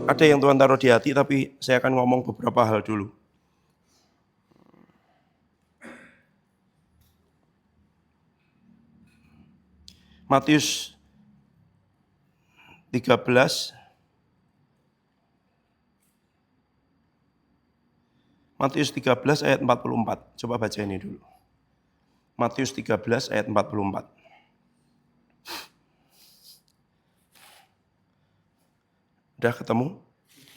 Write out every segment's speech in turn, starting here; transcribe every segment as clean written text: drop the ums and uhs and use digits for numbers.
Ada yang Tuhan taruh di hati, tapi saya akan ngomong beberapa hal dulu. Matius 13 ayat 44. Coba baca ini dulu. Matius 13 ayat 44. Udah ketemu?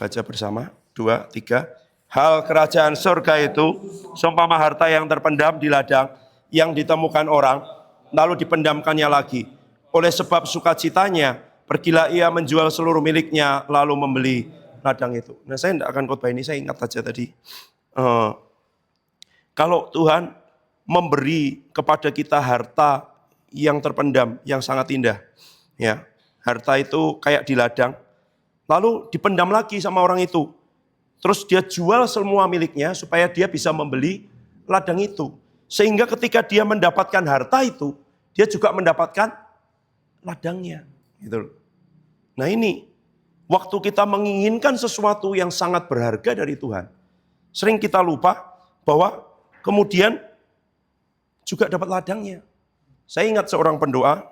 Baca bersama. 2, 3. Hal kerajaan surga itu seumpama harta yang terpendam di ladang yang ditemukan orang, lalu dipendamkannya lagi. Oleh sebab sukacitanya, pergilah ia menjual seluruh miliknya, lalu membeli ladang itu. Nah, saya tidak akan khotbah ini, saya ingat saja tadi. Kalau Tuhan memberi kepada kita harta yang terpendam, yang sangat indah, ya, harta itu kayak di ladang, lalu dipendam lagi sama orang itu. Terus dia jual semua miliknya supaya dia bisa membeli ladang itu. Sehingga ketika dia mendapatkan harta itu, dia juga mendapatkan ladangnya. Gitu. Nah ini, waktu kita menginginkan sesuatu yang sangat berharga dari Tuhan, sering kita lupa bahwa kemudian juga dapat ladangnya. Saya ingat seorang pendoa,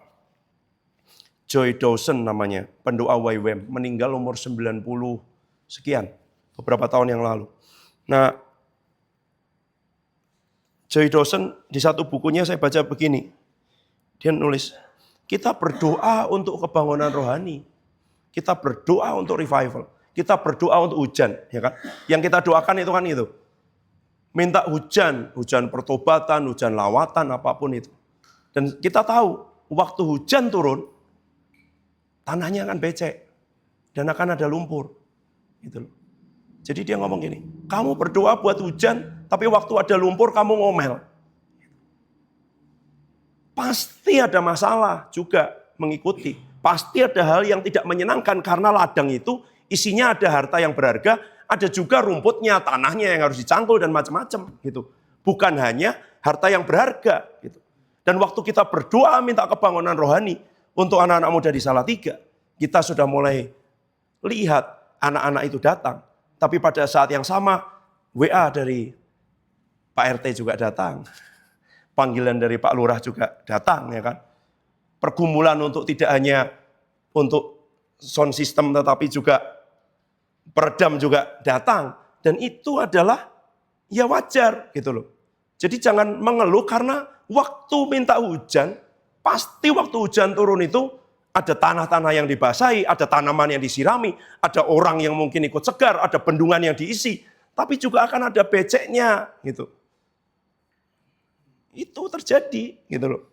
Joy Dawson namanya, pendoa YWAM, meninggal umur 90 sekian, beberapa tahun yang lalu. Nah, Joy Dawson di satu bukunya saya baca begini, dia nulis, kita berdoa untuk kebangunan rohani, kita berdoa untuk revival, kita berdoa untuk hujan, ya kan? Yang kita doakan itu kan itu, minta hujan, hujan pertobatan, hujan lawatan, apapun itu. Dan kita tahu, waktu hujan turun, tanahnya akan becek dan akan ada lumpur. Gitu loh. Jadi dia ngomong gini, kamu berdoa buat hujan, tapi waktu ada lumpur kamu ngomel. Pasti ada masalah juga mengikuti. Pasti ada hal yang tidak menyenangkan karena ladang itu isinya ada harta yang berharga, ada juga rumputnya, tanahnya yang harus dicangkul dan macam-macam gitu. Bukan hanya harta yang berharga gitu. Dan waktu kita berdoa minta kebangunan rohani untuk anak-anak muda di Salatiga, kita sudah mulai lihat anak-anak itu datang. Tapi pada saat yang sama, WA dari Pak RT juga datang. Panggilan dari Pak Lurah juga datang, ya kan. Pergumulan untuk tidak hanya untuk sound system, tetapi juga peredam juga datang. Dan itu adalah ya wajar gitu loh. Jadi jangan mengeluh karena waktu minta hujan, pasti waktu hujan turun itu ada tanah-tanah yang dibasahi, ada tanaman yang disirami, ada orang yang mungkin ikut segar, ada bendungan yang diisi. Tapi juga akan ada beceknya gitu. Itu terjadi gitu loh.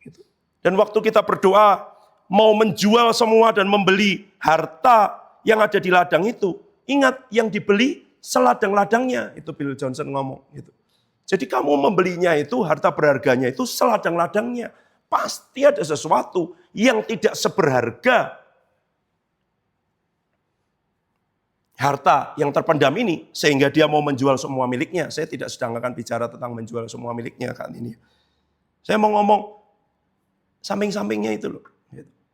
Gitu. Dan waktu kita berdoa mau menjual semua dan membeli harta yang ada di ladang itu, ingat yang dibeli seladang-ladangnya, itu Bill Johnson ngomong gitu. Jadi kamu membelinya itu, harta berharganya itu seladang-ladangnya. Pasti ada sesuatu yang tidak seberharga harta yang terpendam ini, sehingga dia mau menjual semua miliknya. Saya tidak sedang akan bicara tentang menjual semua miliknya kali ini. Saya mau ngomong samping-sampingnya itu loh.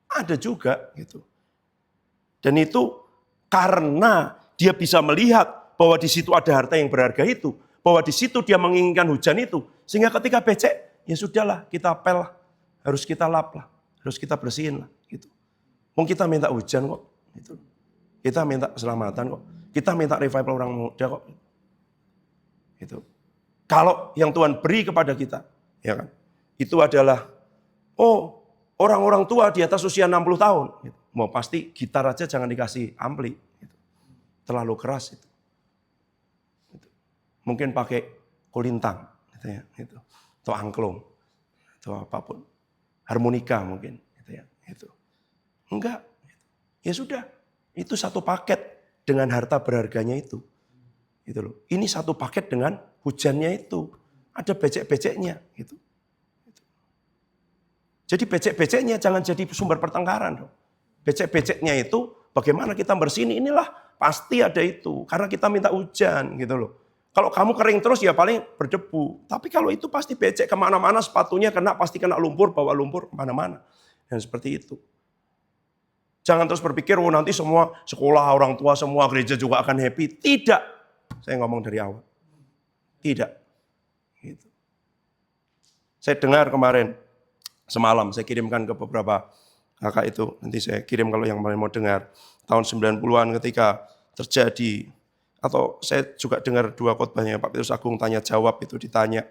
Ada juga gitu. Dan itu karena dia bisa melihat bahwa di situ ada harta yang berharga itu, bahwa di situ dia menginginkan hujan itu, sehingga ketika becek, ya sudahlah, kita apel lah, harus kita lap lah, harus kita bersihin lah, gitu. Mungkin kita minta hujan kok, gitu. Kita minta keselamatan kok, kita minta revival orang muda kok, gitu. Kalau yang Tuhan beri kepada kita, ya kan, itu adalah, orang-orang tua di atas usia 60 tahun, gitu. Mau pasti gitar aja jangan dikasih ampli, gitu. Terlalu keras itu. Mungkin pakai kulintang, gitu ya, gitu. Atau angklung, atau apapun, harmonika mungkin, gitu ya, gitu. Enggak, ya sudah, itu satu paket dengan harta berharganya itu, gitu loh. Ini satu paket dengan hujannya itu, ada becek-beceknya, gitu. Jadi becek-beceknya jangan jadi sumber pertengkaran, dong. Becek-beceknya itu bagaimana kita bersihin, inilah pasti ada itu, karena kita minta hujan, gitu loh. Kalau kamu kering terus ya paling berdebu. Tapi kalau itu pasti becek kemana-mana, sepatunya kena, pasti kena lumpur, bawa lumpur kemana-mana. Dan seperti itu. Jangan terus berpikir, oh nanti semua sekolah, orang tua, semua gereja juga akan happy. Tidak. Saya ngomong dari awal. Tidak. Gitu. Saya dengar kemarin, semalam saya kirimkan ke beberapa kakak itu. Nanti saya kirim kalau yang mau dengar. Tahun 90-an ketika terjadi, atau saya juga dengar 2 khotbahnya Pak Petrus Agung tanya jawab itu ditanya.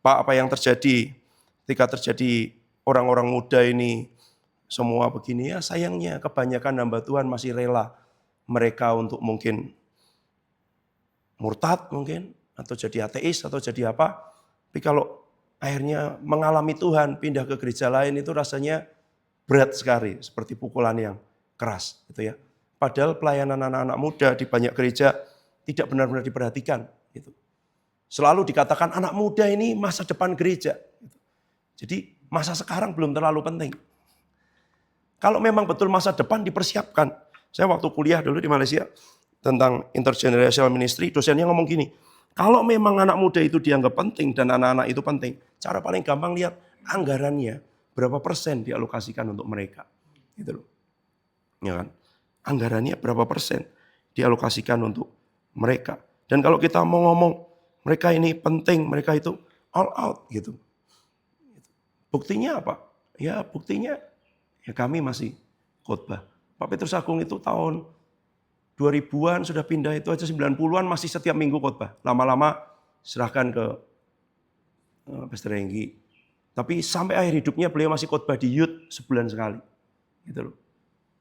Pak, apa yang terjadi ketika terjadi orang-orang muda ini semua begini? Ya sayangnya kebanyakan hamba Tuhan masih rela mereka untuk mungkin murtad mungkin, atau jadi ateis, atau jadi apa. Tapi kalau akhirnya mengalami Tuhan, pindah ke gereja lain itu rasanya berat sekali, seperti pukulan yang keras gitu ya. Padahal pelayanan anak-anak muda di banyak gereja tidak benar-benar diperhatikan. Gitu. Selalu dikatakan anak muda ini masa depan gereja. Gitu. Jadi masa sekarang belum terlalu penting. Kalau memang betul masa depan dipersiapkan. Saya waktu kuliah dulu di Malaysia tentang intergenerational ministry, dosennya ngomong gini, kalau memang anak muda itu dianggap penting dan anak-anak itu penting, cara paling gampang lihat anggarannya, berapa persen dialokasikan untuk mereka. Gitu loh. Ya kan? Anggarannya berapa persen dialokasikan untuk mereka. Dan kalau kita mau ngomong mereka ini penting, mereka itu all out gitu. Buktinya apa? Ya buktinya ya kami masih khotbah. Pak Petrus Agung itu tahun 2000-an sudah pindah, itu aja 90-an masih setiap minggu khotbah. Lama-lama serahkan ke Pastor Hengki. Tapi sampai akhir hidupnya beliau masih khotbah di youth sebulan sekali. Gitu loh.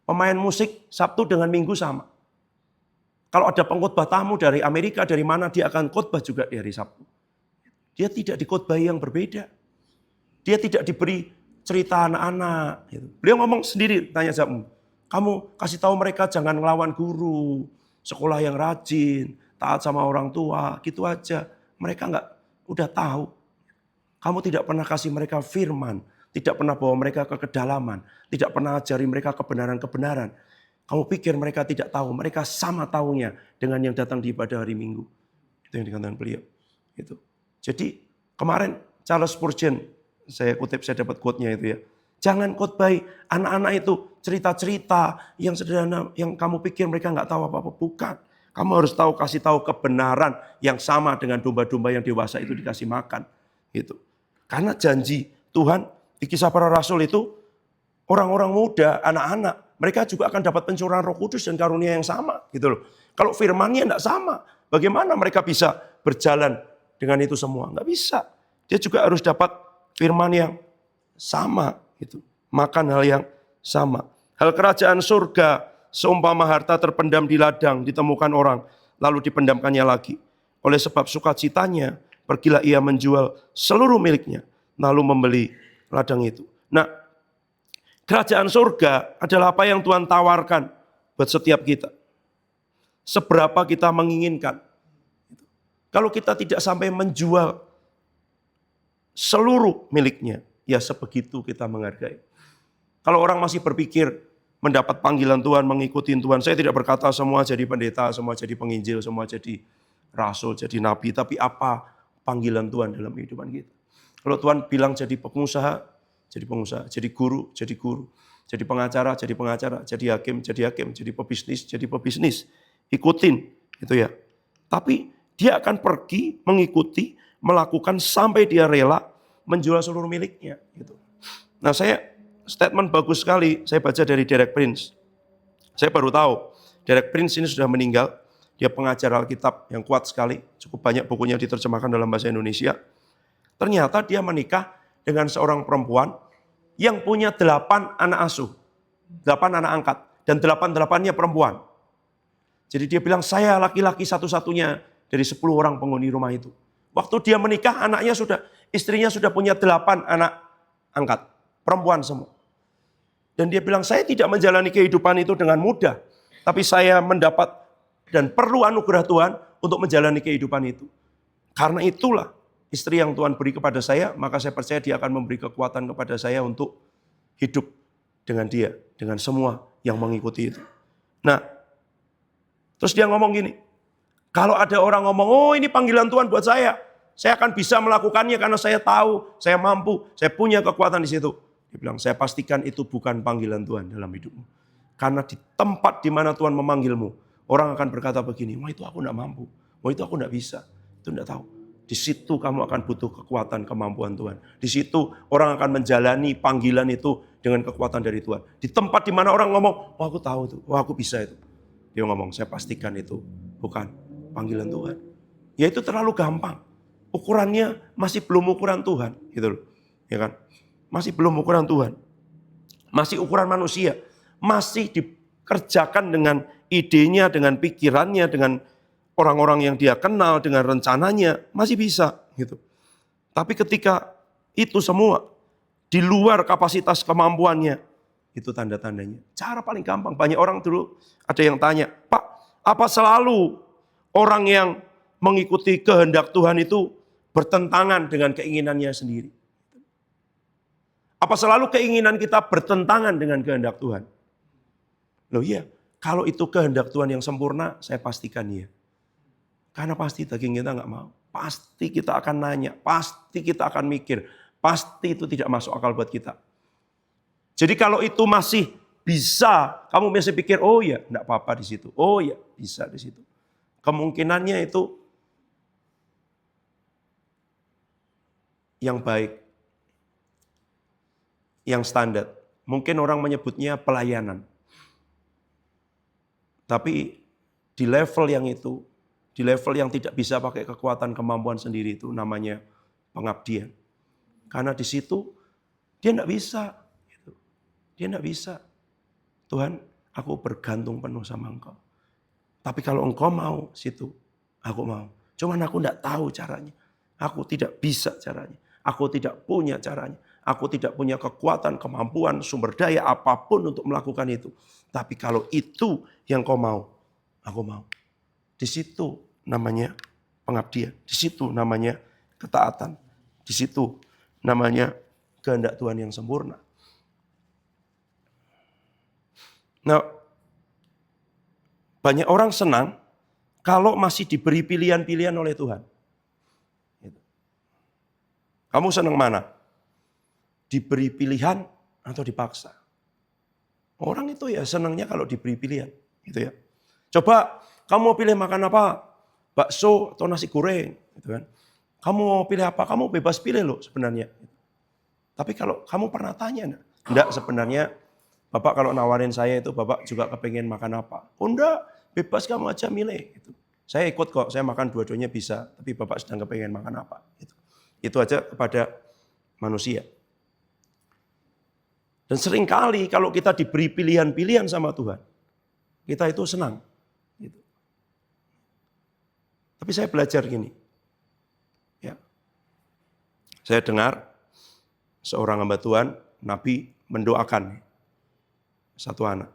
Pemain musik Sabtu dengan Minggu sama. Kalau ada pengkhotbah tamu dari Amerika, dari mana, dia akan khotbah juga di hari Sabtu. Dia tidak dikhotbahi yang berbeda. Dia tidak diberi cerita anak-anak. Gitu. Beliau ngomong sendiri, tanya jawab. Kamu kasih tahu mereka jangan ngelawan guru, sekolah yang rajin, taat sama orang tua, gitu aja. Mereka udah tahu. Kamu tidak pernah kasih mereka firman, tidak pernah bawa mereka ke kedalaman, tidak pernah ajari mereka kebenaran-kebenaran. Kamu pikir mereka tidak tahu, mereka sama tahunya dengan yang datang di ibadah hari Minggu. Itu yang dikatakan beliau. Gitu. Jadi kemarin Charles Spurgeon, saya kutip, saya dapat quote-nya itu ya. Jangan khotbahi anak-anak itu cerita-cerita yang sederhana, yang kamu pikir mereka nggak tahu apa-apa. Bukan. Kamu harus kasih tahu kebenaran yang sama dengan domba-domba yang dewasa itu dikasih makan. Gitu. Karena janji Tuhan di Kisah Para Rasul itu, orang-orang muda, anak-anak, mereka juga akan dapat pencurahan Roh Kudus dan karunia yang sama. Gitu loh. Kalau firmannya enggak sama, bagaimana mereka bisa berjalan dengan itu semua? Enggak bisa. Dia juga harus dapat firman yang sama. Gitu. Makan hal yang sama. Hal kerajaan surga seumpama harta terpendam di ladang ditemukan orang lalu dipendamkannya lagi. Oleh sebab sukacitanya pergilah ia menjual seluruh miliknya lalu membeli ladang itu. Nah, kerajaan surga adalah apa yang Tuhan tawarkan buat setiap kita. Seberapa kita menginginkan. Kalau kita tidak sampai menjual seluruh miliknya, ya sebegitu kita menghargai. Kalau orang masih berpikir mendapat panggilan Tuhan, mengikuti Tuhan. Saya tidak berkata semua jadi pendeta, semua jadi penginjil, semua jadi rasul, jadi nabi. Tapi apa panggilan Tuhan dalam kehidupan kita? Kalau Tuhan bilang jadi pengusaha, jadi pengusaha. Jadi guru, jadi guru. Jadi pengacara, jadi pengacara. Jadi hakim, jadi hakim. Jadi pebisnis, jadi pebisnis. Ikutin, gitu ya. Tapi dia akan pergi, mengikuti, melakukan sampai dia rela menjual seluruh miliknya. Gitu. Nah statement bagus sekali saya baca dari Derek Prince. Saya baru tahu Derek Prince ini sudah meninggal. Dia pengajar Alkitab yang kuat sekali. Cukup banyak bukunya diterjemahkan dalam bahasa Indonesia. Ternyata dia menikah dengan seorang perempuan yang punya 8 anak asuh. 8 anak angkat. Dan 8-8-nya perempuan. Jadi dia bilang saya laki-laki satu-satunya dari 10 orang penghuni rumah itu. Waktu dia menikah istrinya sudah punya 8 anak angkat. Perempuan semua. Dan dia bilang, saya tidak menjalani kehidupan itu dengan mudah. Tapi saya mendapat dan perlu anugerah Tuhan untuk menjalani kehidupan itu. Karena itulah istri yang Tuhan beri kepada saya, maka saya percaya dia akan memberi kekuatan kepada saya untuk hidup dengan dia. Dengan semua yang mengikuti itu. Nah, terus dia ngomong gini, kalau ada orang ngomong, oh ini panggilan Tuhan buat saya akan bisa melakukannya karena saya tahu, saya mampu, saya punya kekuatan di situ. Dia bilang, saya pastikan itu bukan panggilan Tuhan dalam hidupmu. Karena di tempat di mana Tuhan memanggilmu, orang akan berkata begini, wah itu aku enggak mampu, wah itu aku enggak bisa, itu enggak tahu. Di situ kamu akan butuh kekuatan, kemampuan Tuhan. Di situ orang akan menjalani panggilan itu dengan kekuatan dari Tuhan. Di tempat di mana orang ngomong, wah aku tahu itu, wah aku bisa itu. Dia ngomong, saya pastikan itu bukan panggilan Tuhan. Ya itu terlalu gampang. Ukurannya masih belum ukuran Tuhan, gitu loh. Ya kan? Masih belum ukuran Tuhan. Masih ukuran manusia. Masih dikerjakan dengan idenya, dengan pikirannya, dengan orang-orang yang dia kenal, dengan rencananya, masih bisa gitu. Tapi ketika itu semua di luar kapasitas kemampuannya, itu tanda-tandanya. Cara paling gampang, banyak orang dulu ada yang tanya, Pak, apa selalu orang yang mengikuti kehendak Tuhan itu bertentangan dengan keinginannya sendiri? Apa selalu keinginan kita bertentangan dengan kehendak Tuhan? Loh iya, kalau itu kehendak Tuhan yang sempurna, saya pastikan iya. Karena pasti daging kita nggak mau. Pasti kita akan nanya, pasti kita akan mikir. Pasti itu tidak masuk akal buat kita. Jadi kalau itu masih bisa, kamu masih pikir, oh ya enggak apa-apa di situ. Oh ya bisa di situ. Kemungkinannya itu yang baik, yang standar. Mungkin orang menyebutnya pelayanan. Tapi di level yang itu, di level yang tidak bisa pakai kekuatan kemampuan sendiri itu namanya pengabdian. Karena di situ dia enggak bisa. Dia enggak bisa. Tuhan, aku bergantung penuh sama Engkau. Tapi kalau Engkau mau situ, aku mau. Cuman aku enggak tahu caranya. Aku tidak bisa caranya. Aku tidak punya caranya. Aku tidak punya kekuatan, kemampuan, sumber daya apapun untuk melakukan itu. Tapi kalau itu yang Kau mau, aku mau. Di situ namanya pengabdian. Di situ namanya ketaatan. Di situ namanya kehendak Tuhan yang sempurna. Nah, banyak orang senang kalau masih diberi pilihan-pilihan oleh Tuhan. Kamu senang mana? Diberi pilihan atau dipaksa? Orang itu ya senangnya kalau diberi pilihan, gitu ya. Coba kamu mau pilih makan apa? Bakso atau nasi goreng, gitu kan? Kamu mau pilih apa? Kamu bebas pilih loh sebenarnya. Tapi kalau kamu pernah tanya enggak sebenarnya Bapak kalau nawarin saya itu Bapak juga kepengen makan apa? Oh enggak, bebas kamu aja milih. Gitu. Saya ikut kok, saya makan dua-duanya bisa. Tapi Bapak sedang kepengen makan apa? Gitu. Itu aja kepada manusia. Dan seringkali kalau kita diberi pilihan-pilihan sama Tuhan, kita itu senang. Gitu. Tapi saya belajar gini. Ya. Saya dengar seorang hamba Tuhan, Nabi mendoakan satu anak.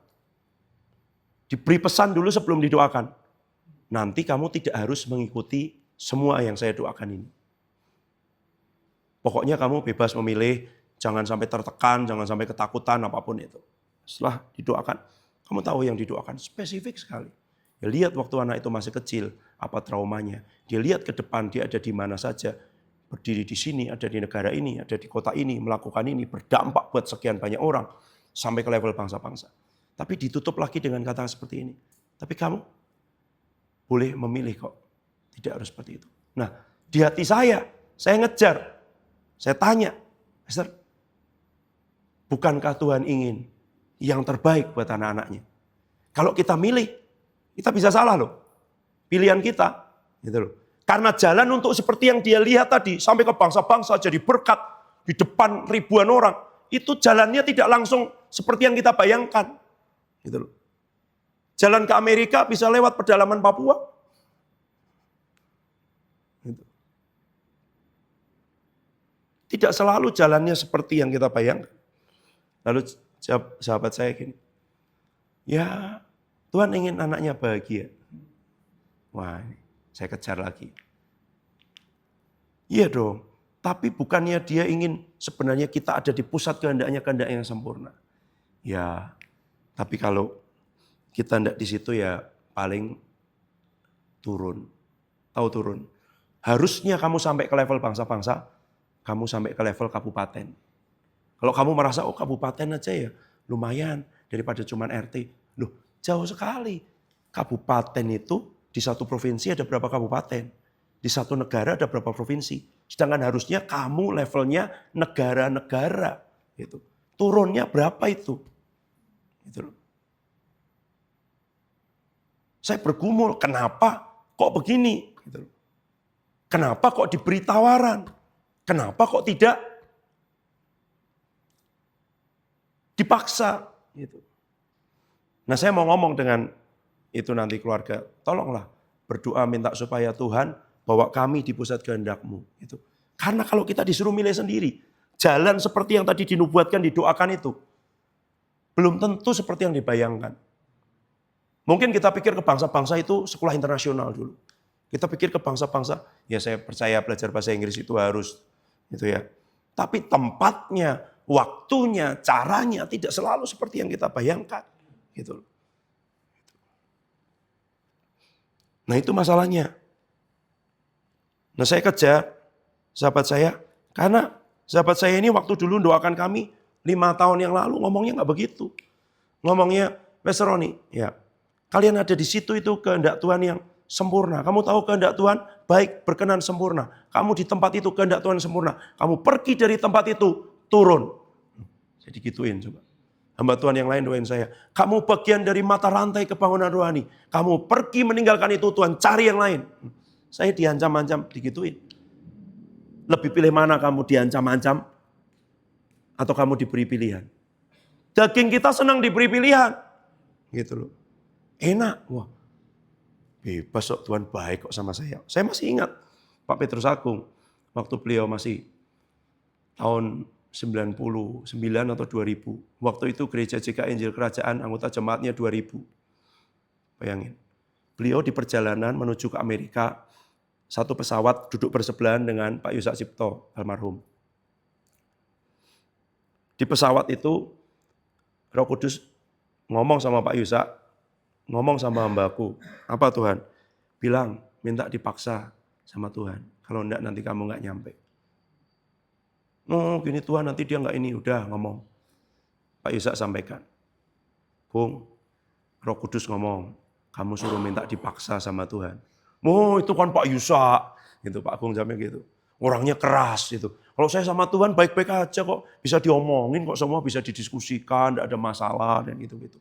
Diberi pesan dulu sebelum didoakan. Nanti kamu tidak harus mengikuti semua yang saya doakan ini. Pokoknya kamu bebas memilih, jangan sampai tertekan, jangan sampai ketakutan, apapun itu. Setelah didoakan, kamu tahu yang didoakan spesifik sekali. Ya, lihat waktu anak itu masih kecil, apa traumanya. Dia lihat ke depan, dia ada di mana saja. Berdiri di sini, ada di negara ini, ada di kota ini, melakukan ini, berdampak buat sekian banyak orang. Sampai ke level bangsa-bangsa. Tapi ditutup lagi dengan kata seperti ini. Tapi kamu boleh memilih kok. Tidak harus seperti itu. Nah, di hati saya ngejar. Saya tanya, Esther, bukankah Tuhan ingin yang terbaik buat anak-anaknya? Kalau kita milih, kita bisa salah loh. Pilihan kita. Gitu loh. Karena jalan untuk seperti yang dia lihat tadi, sampai ke bangsa-bangsa jadi berkat di depan ribuan orang. Itu jalannya tidak langsung seperti yang kita bayangkan. Gitu loh. Jalan ke Amerika bisa lewat pedalaman Papua. Gitu. Tidak selalu jalannya seperti yang kita bayangkan. Lalu sahabat saya gini, ya Tuhan ingin anaknya bahagia. Wah, saya kejar lagi. Iya dong, tapi bukannya dia ingin sebenarnya kita ada di pusat kehendak yang sempurna. Ya, tapi kalau kita tidak di situ ya paling turun. Tahu turun. Harusnya kamu sampai ke level bangsa-bangsa, kamu sampai ke level kabupaten. Kalau kamu merasa, oh kabupaten aja ya lumayan, daripada cuman RT. Loh, jauh sekali. Kabupaten itu di satu provinsi ada berapa kabupaten? Di satu negara ada berapa provinsi? Sedangkan harusnya kamu levelnya negara-negara. Gitu. Turunnya berapa itu? Gitu loh. Saya bergumul, kenapa kok begini? Gitu loh. Kenapa kok diberi tawaran? Kenapa kok tidak dipaksa? Gitu. Nah, saya mau ngomong dengan itu nanti keluarga, tolonglah berdoa minta supaya Tuhan bawa kami di pusat kehendak-Mu. Gitu. Karena kalau kita disuruh milih sendiri, jalan seperti yang tadi dinubuatkan, didoakan itu, belum tentu seperti yang dibayangkan. Mungkin kita pikir ke bangsa-bangsa itu sekolah internasional dulu. Kita pikir ke bangsa-bangsa, ya saya percaya belajar bahasa Inggris itu harus, gitu ya. Tapi tempatnya, waktunya, caranya tidak selalu seperti yang kita bayangkan, gitu. Nah itu masalahnya. Nah saya kejar sahabat saya, karena sahabat saya ini waktu dulu doakan kami 5 tahun yang lalu ngomongnya nggak begitu. Ngomongnya, Pastor Roni, ya kalian ada di situ itu kehendak Tuhan yang sempurna. Kamu tahu kehendak Tuhan baik, berkenan, sempurna. Kamu di tempat itu kehendak Tuhan sempurna. Kamu pergi dari tempat itu, turun. Jadi gituin coba. Hamba Tuhan yang lain doain saya. Kamu bagian dari mata rantai kebangunan rohani. Kamu pergi meninggalkan itu, Tuhan cari yang lain. Saya diancam-ancam, digituin. Lebih pilih mana kamu diancam-ancam atau kamu diberi pilihan? Daging kita senang diberi pilihan. Gitu loh. Enak. Wah, bebas kok, Tuhan baik kok sama saya. Saya masih ingat Pak Petrus Agung. Waktu beliau masih tahun 99 atau 2000. Waktu itu gereja JKI Injil Kerajaan anggota jemaatnya 2000. Bayangin. Beliau di perjalanan menuju ke Amerika. Satu pesawat duduk bersebelahan dengan Pak Yusak Cipto almarhum. Di pesawat itu Roh Kudus ngomong sama Pak Yusak, ngomong sama hambaku, apa Tuhan? Bilang, minta dipaksa sama Tuhan. Kalau enggak nanti kamu enggak nyampe. Oh gini Tuhan nanti dia enggak ini, udah ngomong. Pak Yusak sampaikan. Bung, Roh Kudus ngomong, kamu suruh minta dipaksa sama Tuhan. Oh itu kan Pak Yusak, gitu Pak Agung jamnya gitu. Orangnya keras gitu. Kalau saya sama Tuhan baik-baik aja kok, bisa diomongin kok, semua bisa didiskusikan, enggak ada masalah dan gitu-gitu.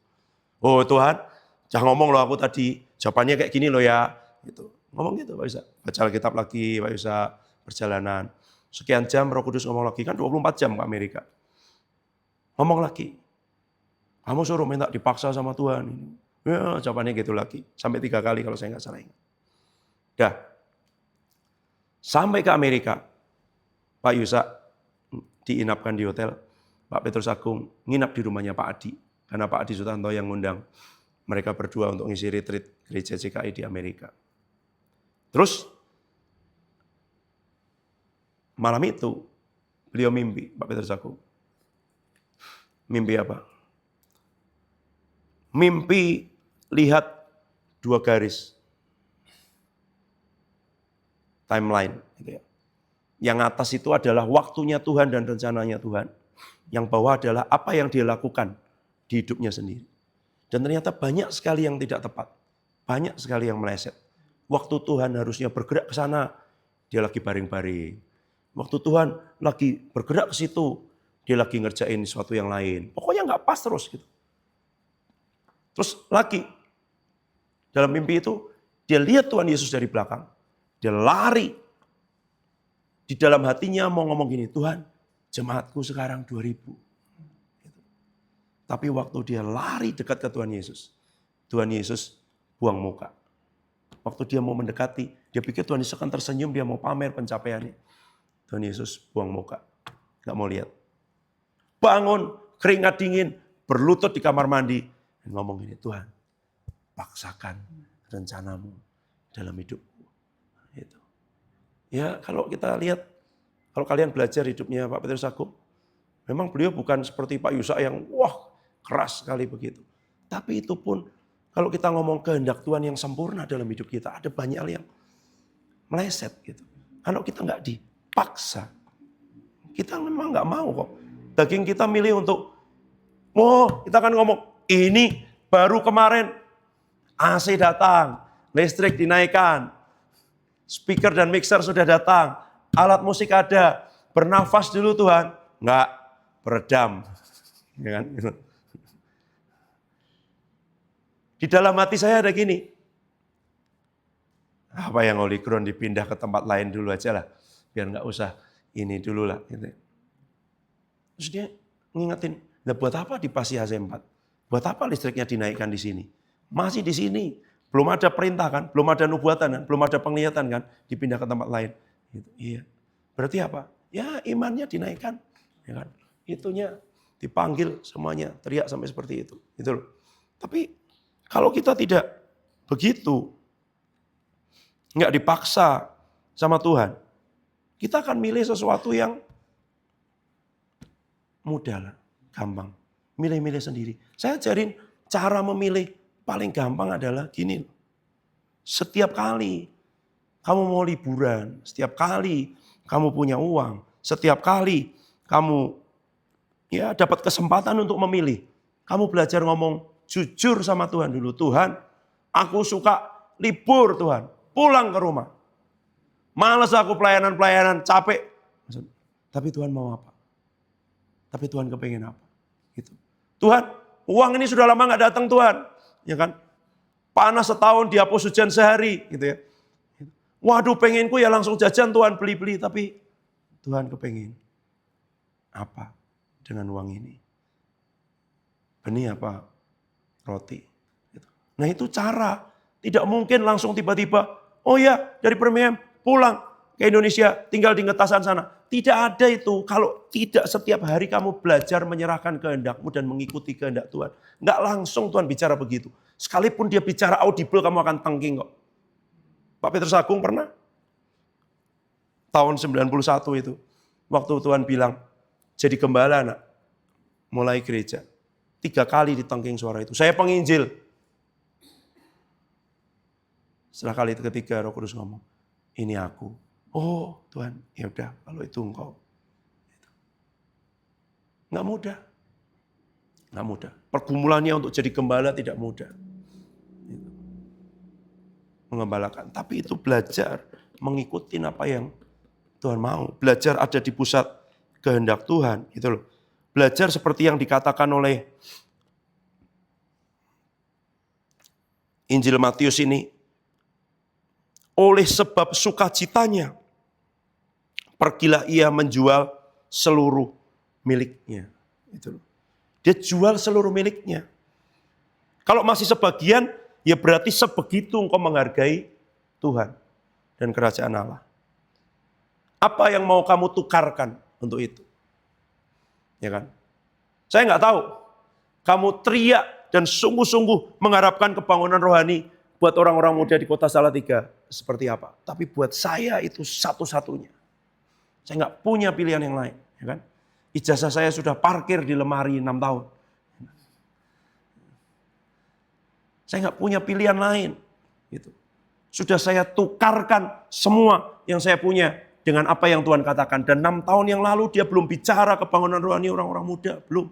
Oh Tuhan, jangan ngomong loh aku tadi, jawabannya kayak gini loh ya. Gitu. Ngomong gitu Pak Yusak. Baca Alkitab lagi Pak Yusak, perjalanan. Sekian jam Roh Kudus ngomong lagi, kan 24 jam ke Amerika. Ngomong lagi. Kamu suruh minta dipaksa sama Tuhan. Ya, jawabannya gitu lagi. Sampai 3 kali kalau saya nggak salah ingat. Dah. Sampai ke Amerika, Pak Yusak diinapkan di hotel. Pak Petrus Agung nginap di rumahnya Pak Adi. Karena Pak Adi Sutanto yang ngundang mereka berdua untuk ngisi retreat gereja JKI di Amerika. Terus malam itu beliau mimpi, Pak Petrus Agung. Mimpi apa? Mimpi lihat 2 garis. Timeline. Gitu ya. Yang atas itu adalah waktunya Tuhan dan rencananya Tuhan. Yang bawah adalah apa yang dia lakukan di hidupnya sendiri. Dan ternyata banyak sekali yang tidak tepat. Banyak sekali yang meleset. Waktu Tuhan harusnya bergerak ke sana, dia lagi baring-baring. Waktu Tuhan lagi bergerak ke situ, dia lagi ngerjain sesuatu yang lain. Pokoknya nggak pas terus gitu. Terus lagi, dalam mimpi itu, dia lihat Tuhan Yesus dari belakang. Dia lari. Di dalam hatinya mau ngomong gini, Tuhan, jemaatku sekarang 2000. Tapi waktu dia lari dekat ke Tuhan Yesus buang muka. Waktu dia mau mendekati, dia pikir Tuhan Yesus akan tersenyum, dia mau pamer pencapaiannya. Tuhan Yesus buang muka, nggak mau lihat. Bangun, keringat dingin, berlutut di kamar mandi, dan ngomong gini, Tuhan, paksakan rencanamu dalam hidupku. Gitu. Ya kalau kita lihat, kalau kalian belajar hidupnya Pak Petrus Agung, memang beliau bukan seperti Pak Yusak yang wah keras sekali begitu. Tapi itu pun kalau kita ngomong kehendak Tuhan yang sempurna dalam hidup kita, ada banyak hal yang meleset gitu. Kalau kita nggak dipaksa, kita memang nggak mau kok. Daging kita milih untuk, kita kan ngomong, Ini baru kemarin AC datang, listrik dinaikkan, speaker dan mixer sudah datang, alat musik ada, bernafas dulu Tuhan. Enggak, beredam. Ya kan? Di dalam hati saya ada gini, apa yang Holy Ground dipindah ke tempat lain dulu aja lah, biar nggak usah ini dulu lah. Gitu. Terus dia ngingetin, nah buat apa dipasih AC4? Buat apa listriknya dinaikkan di sini? Masih di sini, belum ada perintah kan, belum ada nubuatan kan, belum ada penglihatan kan, dipindah ke tempat lain. Gitu. Iya. Berarti apa? Ya imannya dinaikkan, ya kan? Itunya dipanggil semuanya, teriak sampai seperti itu. Gitu loh. Tapi kalau kita tidak begitu, nggak dipaksa sama Tuhan, kita akan milih sesuatu yang mudah lah, gampang. Milih-milih sendiri. Saya ajarin cara memilih paling gampang adalah gini. Setiap kali kamu mau liburan, setiap kali kamu punya uang, setiap kali kamu ya dapat kesempatan untuk memilih, kamu belajar ngomong jujur sama Tuhan dulu. Tuhan, aku suka libur Tuhan, pulang ke rumah. Males aku pelayanan-pelayanan, capek. Tapi Tuhan mau apa? Tapi Tuhan kepengen apa? Gitu. Tuhan, uang ini sudah lama gak datang Tuhan. Ya kan? Panas setahun, dihapus hujan sehari. Gitu ya. Waduh pengenku ya langsung jajan Tuhan, beli-beli. Tapi Tuhan kepengen apa dengan uang ini? Benih apa? Roti. Nah itu cara. Tidak mungkin langsung tiba-tiba, oh ya dari Birmingham pulang ke Indonesia, tinggal di ngetasan sana. Tidak ada itu. Kalau tidak setiap hari kamu belajar menyerahkan kehendakmu dan mengikuti kehendak Tuhan. Enggak langsung Tuhan bicara begitu. Sekalipun dia bicara audible, kamu akan tengking kok. Pak Petrus Agung pernah? Tahun 91 itu. Waktu Tuhan bilang, jadi gembala nak. Mulai gereja. 3 kali ditengking suara itu. Saya penginjil. Setelah kali ketiga Roh Kudus ngomong, ini aku. Oh Tuhan, ya udah kalau itu engkau. Nggak mudah. Nggak mudah. Pergumulannya untuk jadi gembala tidak mudah. Mengembalakan. Tapi itu belajar mengikuti apa yang Tuhan mau. Belajar ada di pusat kehendak Tuhan. Gitu loh. Belajar seperti yang dikatakan oleh Injil Matius ini. Oleh sebab sukacitanya, pergilah ia menjual seluruh miliknya. Itu loh. Dia jual seluruh miliknya. Kalau masih sebagian, ya berarti sebegitu engkau menghargai Tuhan dan kerajaan Allah. Apa yang mau kamu tukarkan untuk itu? Ya kan? Saya nggak tahu. Kamu teriak dan sungguh-sungguh mengharapkan kebangunan rohani buat orang-orang muda di kota Salatiga seperti apa. Tapi buat saya itu satu-satunya. Saya nggak punya pilihan yang lain. Ya kan? Ijazah saya sudah parkir di lemari 6 tahun. Saya nggak punya pilihan lain. Gitu. Sudah saya tukarkan semua yang saya punya dengan apa yang Tuhan katakan. Dan 6 tahun yang lalu dia belum bicara kebangunan rohani orang-orang muda. Belum.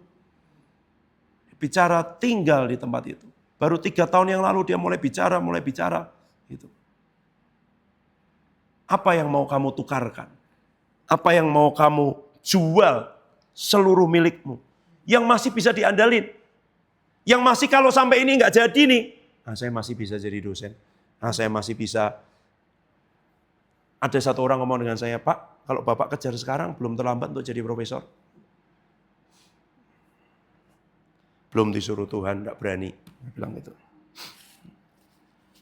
Bicara tinggal di tempat itu. Baru 3 tahun yang lalu dia mulai bicara. Gitu. Apa yang mau kamu tukarkan? Apa yang mau kamu jual seluruh milikmu? Yang masih bisa diandalin. Yang masih kalau sampai ini nggak jadi nih. Nah, saya masih bisa jadi dosen. Nah, saya masih bisa. Ada satu orang ngomong dengan saya, Pak, kalau Bapak kejar sekarang belum terlambat untuk jadi profesor. Belum disuruh Tuhan, enggak berani. Dia bilang gitu.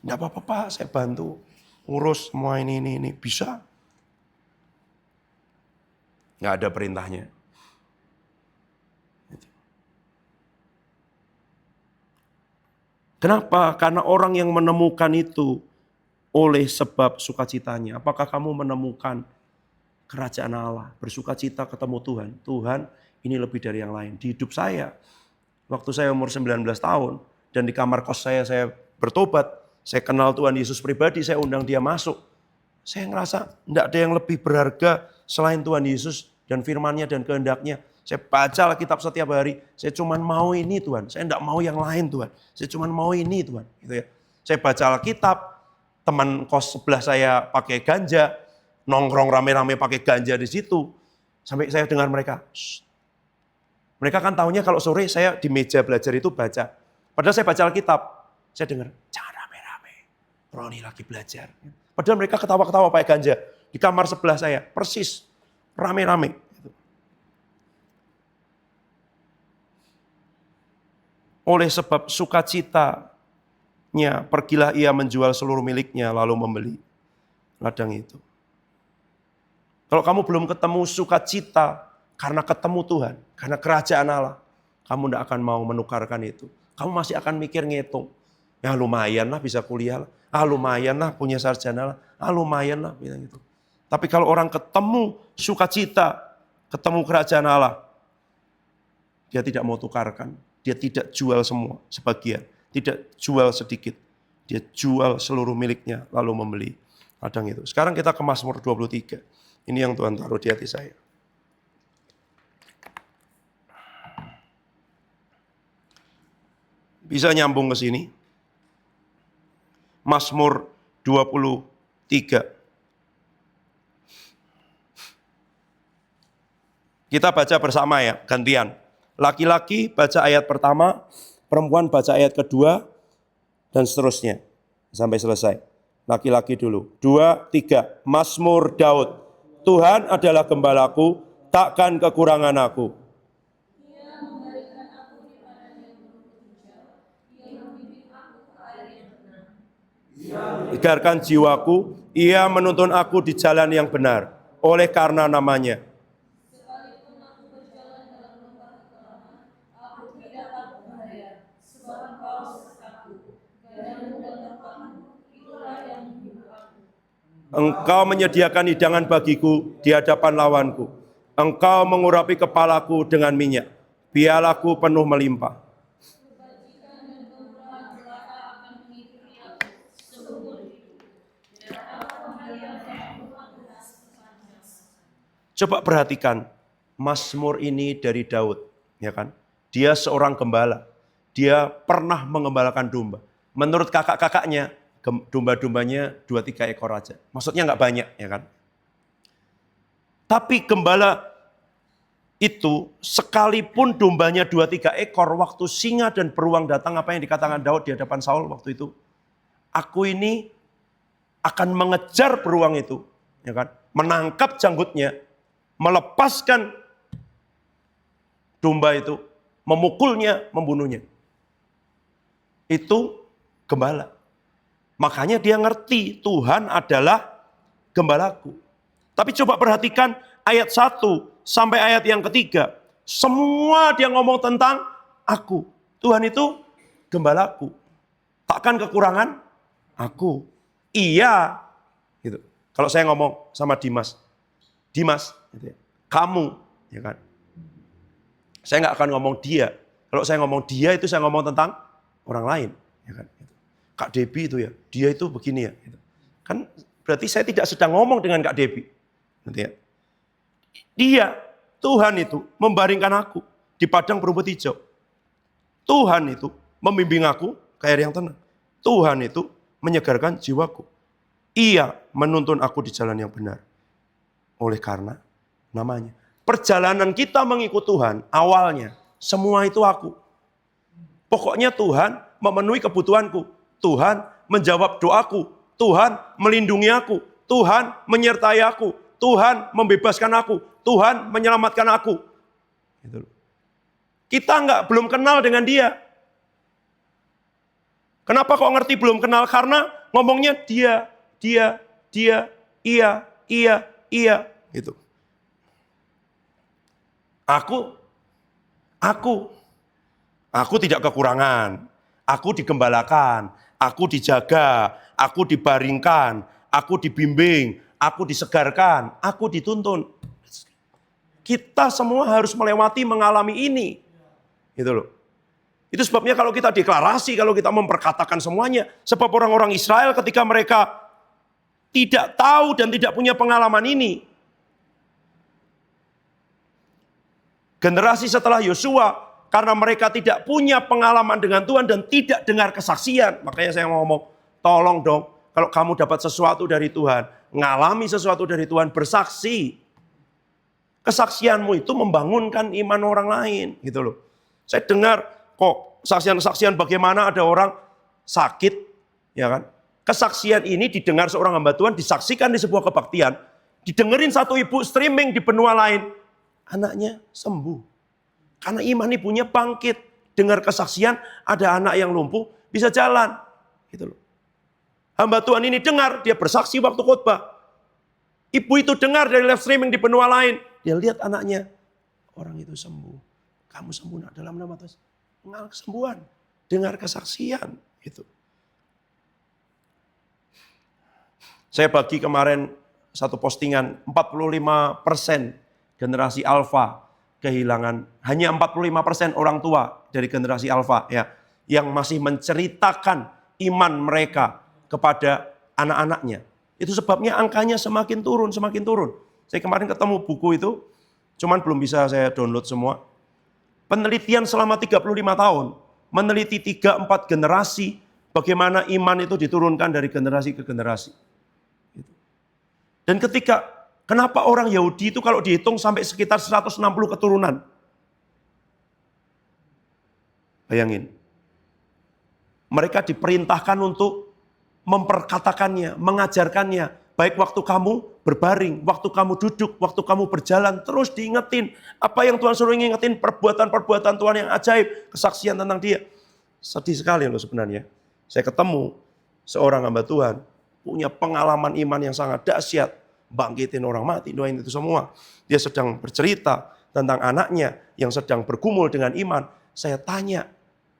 Enggak apa-apa Pak, saya bantu. Urus semua ini. Bisa. Enggak ada perintahnya. Kenapa? Karena orang yang menemukan itu oleh sebab sukacitanya. Apakah kamu menemukan kerajaan Allah, bersukacita ketemu Tuhan? Tuhan, ini lebih dari yang lain. Di hidup saya, waktu saya umur 19 tahun, dan di kamar kos saya bertobat, saya kenal Tuhan Yesus pribadi, saya undang dia masuk. Saya ngerasa tidak ada yang lebih berharga selain Tuhan Yesus dan firman-Nya dan kehendak-Nya. Saya baca Alkitab setiap hari. Saya cuma mau ini Tuhan. Saya tidak mau yang lain Tuhan. Saya cuma mau ini Tuhan. Gitu ya. Saya baca Alkitab. Teman kos sebelah saya pakai ganja. Nongkrong rame-rame pakai ganja di situ. Sampai saya dengar mereka. Shh. Mereka kan tahunya kalau sore saya di meja belajar itu baca. Padahal saya baca Alkitab. Saya dengar, jangan rame-rame. Roni lagi belajar. Padahal mereka ketawa-ketawa pakai ganja. Di kamar sebelah saya. Persis. Rame-rame. Oleh sebab sukacitanya, pergilah ia menjual seluruh miliknya, lalu membeli ladang itu. Kalau kamu belum ketemu sukacita, karena ketemu Tuhan, karena kerajaan Allah, kamu tidak akan mau menukarkan itu. Kamu masih akan mikir ngitung. Ya lumayan lah bisa kuliah lah. Lumayan lah punya sarjana lah. Lumayan lah. Gitu. Tapi kalau orang ketemu sukacita, ketemu kerajaan Allah, dia tidak mau tukarkan. Dia tidak jual semua, sebagian. Tidak jual sedikit. Dia jual seluruh miliknya, lalu membeli ladang itu. Sekarang kita ke Mazmur 23. Ini yang Tuhan taruh di hati saya. Bisa nyambung ke sini. Mazmur 23. Kita baca bersama ya, gantian. Laki-laki baca ayat pertama, perempuan baca ayat kedua, dan seterusnya. Sampai selesai. Laki-laki dulu. 2, 3. Mazmur Daud. Tuhan adalah gembalaku, takkan kekurangan aku. Ia memberikan aku di padang yang berhijau. Ia membimbing aku ke air yang tenang. Menyegarkan jiwaku, ia menuntun aku di jalan yang benar, oleh karena namanya. Sekalipun aku berjalan dalam lembah kekelaman, aku tidak takut bahaya, sebab Engkau sertaku. Gadamu dan tongkatmu, itulah yang menghibur aku. Engkau menyediakan hidangan bagiku di hadapan lawanku. Engkau mengurapi kepalaku dengan minyak. Pialaku penuh melimpah. Kebajikan dan kemurahan belaka akan mengikuti aku seumur hidup. Dan aku hadiah dan aku sepanjang masa. Coba perhatikan, Mazmur ini dari Daud, ya kan? Dia seorang gembala. Dia pernah mengembalakan domba. Menurut kakak-kakaknya, domba-dombanya 2-3 ekor aja. Maksudnya nggak banyak, ya kan? Tapi gembala itu, sekalipun dombanya 2-3 ekor, waktu singa dan beruang datang, apa yang dikatakan Daud di hadapan Saul waktu itu? Aku ini akan mengejar beruang itu, ya kan? Menangkap janggutnya, melepaskan domba itu, memukulnya, membunuhnya. Itu gembala. Makanya dia ngerti Tuhan adalah gembalaku. Tapi coba perhatikan ayat 1 sampai ayat yang ketiga. Semua dia ngomong tentang aku. Tuhan itu gembalaku. Takkan kekurangan aku. Iya. Gitu. Kalau saya ngomong sama Dimas, gitu ya, kamu, ya kan? Saya nggak akan ngomong dia. Kalau saya ngomong dia itu saya ngomong tentang orang lain, ya kan? Kak Debbie itu ya, dia itu begini ya. Gitu. Kan berarti saya tidak sedang ngomong dengan Kak Debbie. Gitu ya. Dia, Tuhan itu membaringkan aku di padang berumput hijau. Tuhan itu membimbing aku ke air yang tenang. Tuhan itu menyegarkan jiwaku. Ia menuntun aku di jalan yang benar. Oleh karena namanya. Perjalanan kita mengikut Tuhan, awalnya semua itu aku. Pokoknya Tuhan memenuhi kebutuhanku. Tuhan menjawab doaku. Tuhan melindungi aku. Tuhan menyertai aku. Tuhan membebaskan aku. Tuhan menyelamatkan aku. Gitu. Kita belum kenal dengan dia. Kenapa kok ngerti belum kenal? Karena ngomongnya dia, iya. Gitu. Aku tidak kekurangan. Aku digembalakan. Aku dijaga. Aku dibaringkan. Aku dibimbing. Aku disegarkan. Aku dituntun. Kita semua harus melewati, mengalami ini. Gitu loh. Itu sebabnya kalau kita deklarasi, kalau kita memperkatakan semuanya. Sebab orang-orang Israel ketika mereka tidak tahu dan tidak punya pengalaman ini. Generasi setelah Yosua, karena mereka tidak punya pengalaman dengan Tuhan dan tidak dengar kesaksian. Makanya saya ngomong, tolong dong, kalau kamu dapat sesuatu dari Tuhan, ngalami sesuatu dari Tuhan, bersaksi. Kesaksianmu itu membangunkan iman orang lain, gitu loh. Saya dengar kok saksian-saksian bagaimana ada orang sakit, ya kan? Kesaksian ini didengar seorang hamba Tuhan, disaksikan di sebuah kebaktian, didengerin satu ibu streaming di benua lain, anaknya sembuh. Karena iman ibunya bangkit, dengar kesaksian ada anak yang lumpuh bisa jalan, gitu loh. Hamba Tuhan ini dengar, dia bersaksi waktu khotbah. Ibu itu dengar dari live streaming di benua lain, dia lihat anaknya, orang itu sembuh. Kamu sembuh nak, dalam nama Tuhan. Mengalami kesembuhan, dengar kesaksian, gitu. Saya bagi kemarin satu postingan, 45% generasi alfa kehilangan, hanya 45% orang tua dari generasi alfa ya, yang masih menceritakan iman mereka kepada anak-anaknya. Itu sebabnya angkanya semakin turun, semakin turun. Saya kemarin ketemu buku itu, cuman belum bisa saya download semua. Penelitian selama 35 tahun, meneliti 3-4 generasi, bagaimana iman itu diturunkan dari generasi ke generasi. Dan kenapa orang Yahudi itu kalau dihitung sampai sekitar 160 keturunan? Bayangin. Mereka diperintahkan untuk memperkatakannya, mengajarkannya. Baik waktu kamu berbaring, waktu kamu duduk, waktu kamu berjalan. Terus diingetin. Apa yang Tuhan suruh ingetin, perbuatan-perbuatan Tuhan yang ajaib. Kesaksian tentang dia. Sedih sekali loh sebenarnya. Saya ketemu seorang hamba Tuhan. Punya pengalaman iman yang sangat dahsyat. Bangkitin orang mati, doain itu semua. Dia sedang bercerita tentang anaknya yang sedang bergumul dengan iman. Saya tanya,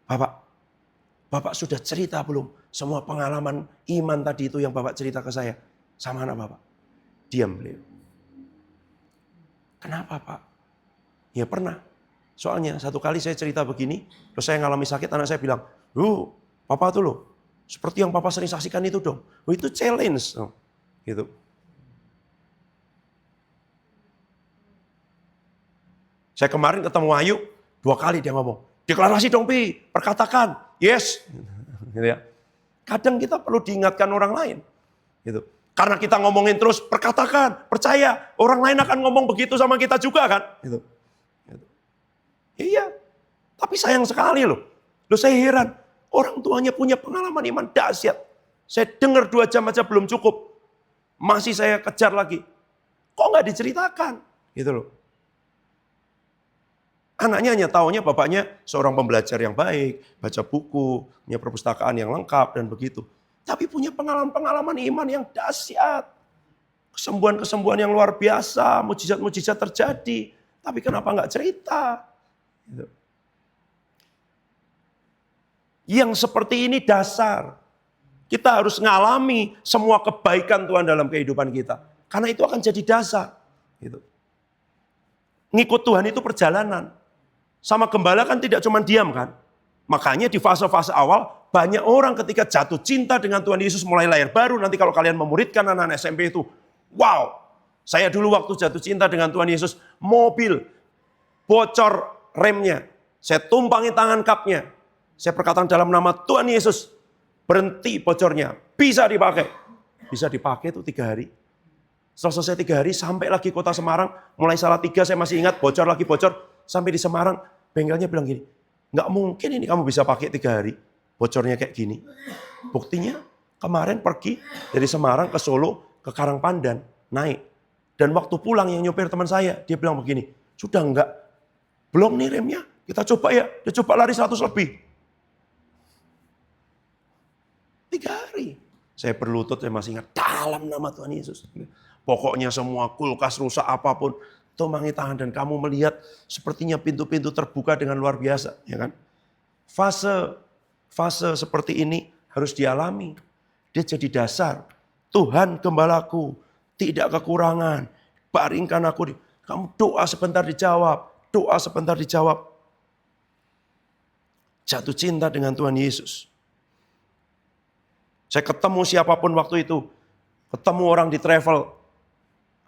Bapak sudah cerita belum semua pengalaman iman tadi itu yang Bapak cerita ke saya? Sama anak Bapak. Diam beliau. Kenapa Pak? Ya pernah. Soalnya satu kali saya cerita begini, terus saya ngalami sakit, anak saya bilang, Papa tuh loh, seperti yang Papa sering saksikan itu dong. Itu challenge. Gitu. Saya kemarin ketemu Ayu, 2 kali dia ngomong, deklarasi dong Pi, perkatakan, yes. Gitu ya. Kadang kita perlu diingatkan orang lain. Gitu. Karena kita ngomongin terus, perkatakan, percaya, orang lain akan ngomong begitu sama kita juga kan. Gitu. Gitu. Iya, tapi sayang sekali loh. Saya heran, orang tuanya punya pengalaman iman dahsyat. Saya dengar 2 jam aja belum cukup. Masih saya kejar lagi. Kok nggak diceritakan? Gitu loh. Anaknya hanya taunya bapaknya seorang pembelajar yang baik, baca buku, punya perpustakaan yang lengkap dan begitu. Tapi punya pengalaman-pengalaman iman yang dahsyat. Kesembuhan-kesembuhan yang luar biasa, mujizat-mujizat terjadi. Tapi kenapa nggak cerita? Gitu. Yang seperti ini dasar. Kita harus ngalami semua kebaikan Tuhan dalam kehidupan kita. Karena itu akan jadi dasar. Gitu. Ngikut Tuhan itu perjalanan. Sama gembala kan tidak cuma diam kan. Makanya di fase-fase awal banyak orang ketika jatuh cinta dengan Tuhan Yesus mulai lahir baru. Nanti kalau kalian memuridkan anak-anak SMP itu. Wow, saya dulu waktu jatuh cinta dengan Tuhan Yesus. Mobil bocor remnya. Saya tumpangi tangan kapnya. Saya perkatakan dalam nama Tuhan Yesus. Berhenti bocornya. Bisa dipakai. Bisa dipakai itu 3 hari. Setelah selesai 3 hari sampai lagi kota Semarang. Mulai Salatiga saya masih ingat bocor lagi bocor. Sampai di Semarang bengkelnya bilang gini. Nggak mungkin ini kamu bisa pakai 3 hari. Bocornya kayak gini. Buktinya kemarin pergi dari Semarang ke Solo ke Karangpandan. Naik. Dan waktu pulang yang nyopir teman saya. Dia bilang begini. Sudah enggak. Belum nih remnya. Kita coba ya. Dia coba lari 100 lebih. 3 hari. Saya berlutut, saya masih ingat. Dalam nama Tuhan Yesus. Pokoknya semua kulkas rusak apapun. Tumangi tangan dan kamu melihat sepertinya pintu-pintu terbuka dengan luar biasa. Ya kan? Fase seperti ini harus dialami. Dia jadi dasar. Tuhan gembalaku. Tidak kekurangan. Baringkan aku. Kamu doa sebentar dijawab. Doa sebentar dijawab. Jatuh cinta dengan Tuhan Yesus. Saya ketemu siapapun waktu itu. Ketemu orang di travel.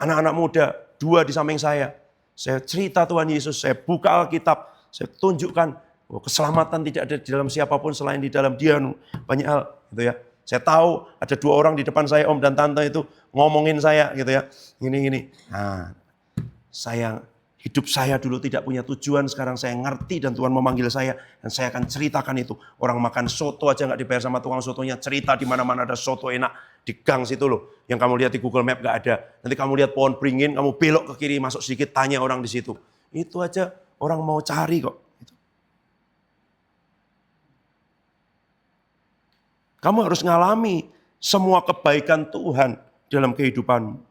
Anak-anak muda. 2 di samping saya. Saya cerita Tuhan Yesus, saya buka Alkitab, saya tunjukkan keselamatan tidak ada di dalam siapapun selain di dalam Dia. Banyak hal gitu ya. Saya tahu ada 2 orang di depan saya, om dan tante itu ngomongin saya gitu ya. Gini. Nah, hidup saya dulu tidak punya tujuan, sekarang saya ngerti dan Tuhan memanggil saya dan saya akan ceritakan itu. Orang makan soto aja nggak dibayar sama tukang sotonya, cerita di mana-mana ada soto enak di gang situ loh. Yang kamu lihat di Google Map nggak ada. Nanti kamu lihat pohon beringin, kamu belok ke kiri, masuk sedikit, tanya orang di situ. Itu aja orang mau cari kok. Kamu harus ngalami semua kebaikan Tuhan dalam kehidupanmu.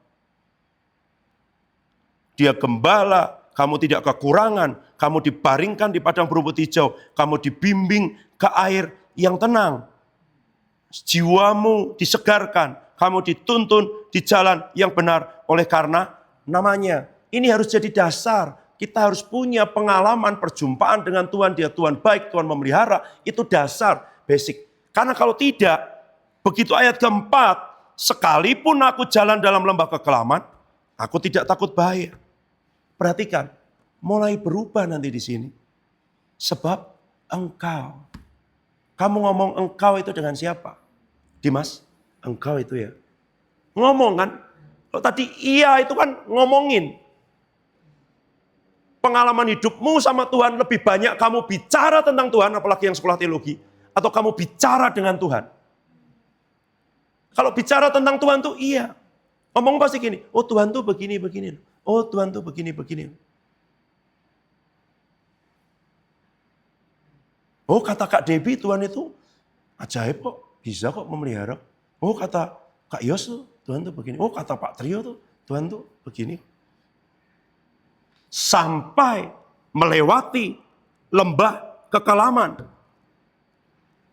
Dia gembala, kamu tidak kekurangan, kamu dibaringkan di padang berumput hijau, kamu dibimbing ke air yang tenang. Jiwamu disegarkan, kamu dituntun di jalan yang benar oleh karena namanya. Ini harus jadi dasar. Kita harus punya pengalaman perjumpaan dengan Tuhan. Dia Tuhan baik, Tuhan memelihara. Itu dasar, basic. Karena kalau tidak, begitu ayat keempat, sekalipun aku jalan dalam lembah kekelaman, aku tidak takut bahaya. Perhatikan, mulai berubah nanti di sini. Sebab engkau. Kamu ngomong engkau itu dengan siapa? Dimas, engkau itu ya. Ngomong kan? Kalau tadi iya itu kan ngomongin. Pengalaman hidupmu sama Tuhan lebih banyak kamu bicara tentang Tuhan, apalagi yang sekolah teologi. Atau kamu bicara dengan Tuhan. Kalau bicara tentang Tuhan tuh iya. Ngomong pasti gini, oh Tuhan tuh begini. Oh Tuhan tuh begini. Oh kata Kak Debbie Tuhan itu ajaib kok, bisa kok memelihara. Oh kata Kak Yos tuh Tuhan tuh begini. Oh kata Pak Trio tuh Tuhan tuh begini. Sampai melewati lembah kekelaman.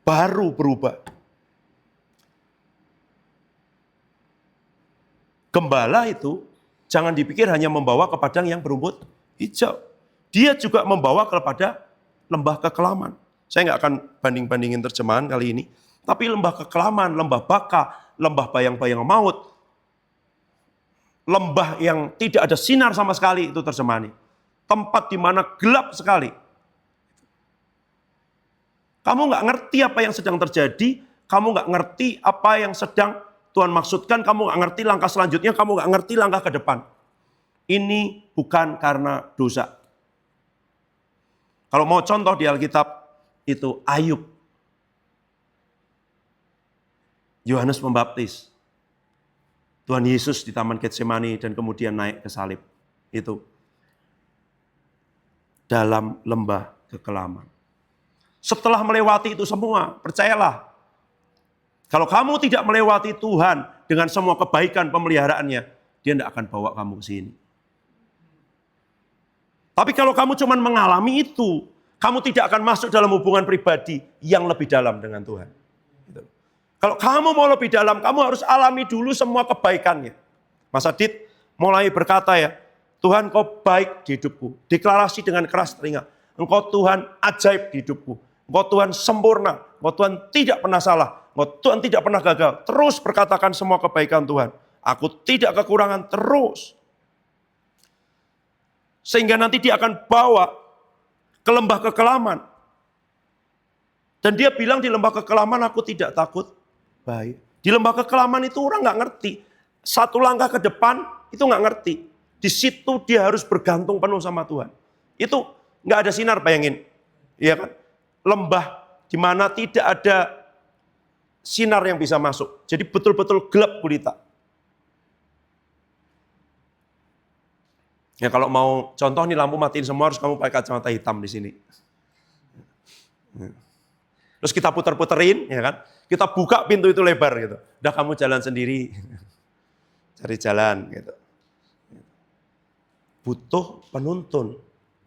Baru berubah. Gembala itu jangan dipikir hanya membawa ke padang yang berumput hijau. Dia juga membawa kepada lembah kekelaman. Saya nggak akan banding-bandingin terjemahan kali ini. Tapi lembah kekelaman, lembah baka, lembah bayang-bayang maut. Lembah yang tidak ada sinar sama sekali itu terjemahannya. Tempat di mana gelap sekali. Kamu nggak ngerti apa yang sedang terjadi, kamu nggak ngerti apa yang sedang Tuhan maksudkan, kamu nggak ngerti langkah selanjutnya, kamu nggak ngerti langkah ke depan. Ini bukan karena dosa. Kalau mau contoh di Alkitab, itu Ayub. Yohanes Pembaptis. Tuhan Yesus di Taman Getsemani dan kemudian naik ke salib. Itu. Dalam lembah kekelaman. Setelah melewati itu semua, percayalah. Kalau kamu tidak melewati Tuhan dengan semua kebaikan pemeliharaannya, Dia tidak akan bawa kamu ke sini. Tapi kalau kamu cuma mengalami itu, kamu tidak akan masuk dalam hubungan pribadi yang lebih dalam dengan Tuhan. Kalau kamu mau lebih dalam, kamu harus alami dulu semua kebaikannya. Mas Adit mulai berkata ya, Tuhan kau baik di hidupku. Deklarasi dengan keras telinga. Engkau Tuhan ajaib di hidupku. Engkau Tuhan sempurna, Engkau Tuhan tidak pernah salah, Engkau Tuhan tidak pernah gagal. Terus perkatakan semua kebaikan Tuhan. Aku tidak kekurangan terus. Sehingga nanti dia akan bawa ke lembah kekelaman. Dan dia bilang di lembah kekelaman aku tidak takut bahaya. Di lembah kekelaman itu orang nggak ngerti. Satu langkah ke depan itu nggak ngerti. Di situ dia harus bergantung penuh sama Tuhan. Itu nggak ada sinar, bayangin. Iya kan? Lembah di mana tidak ada sinar yang bisa masuk. Jadi betul-betul gelap gulita. Ya kalau mau contoh nih lampu matiin semua harus kamu pakai kacamata hitam di sini. Terus kita puter-puterin, ya kan? Kita buka pintu itu lebar gitu. Udah kamu jalan sendiri. Cari jalan gitu. Butuh penuntun.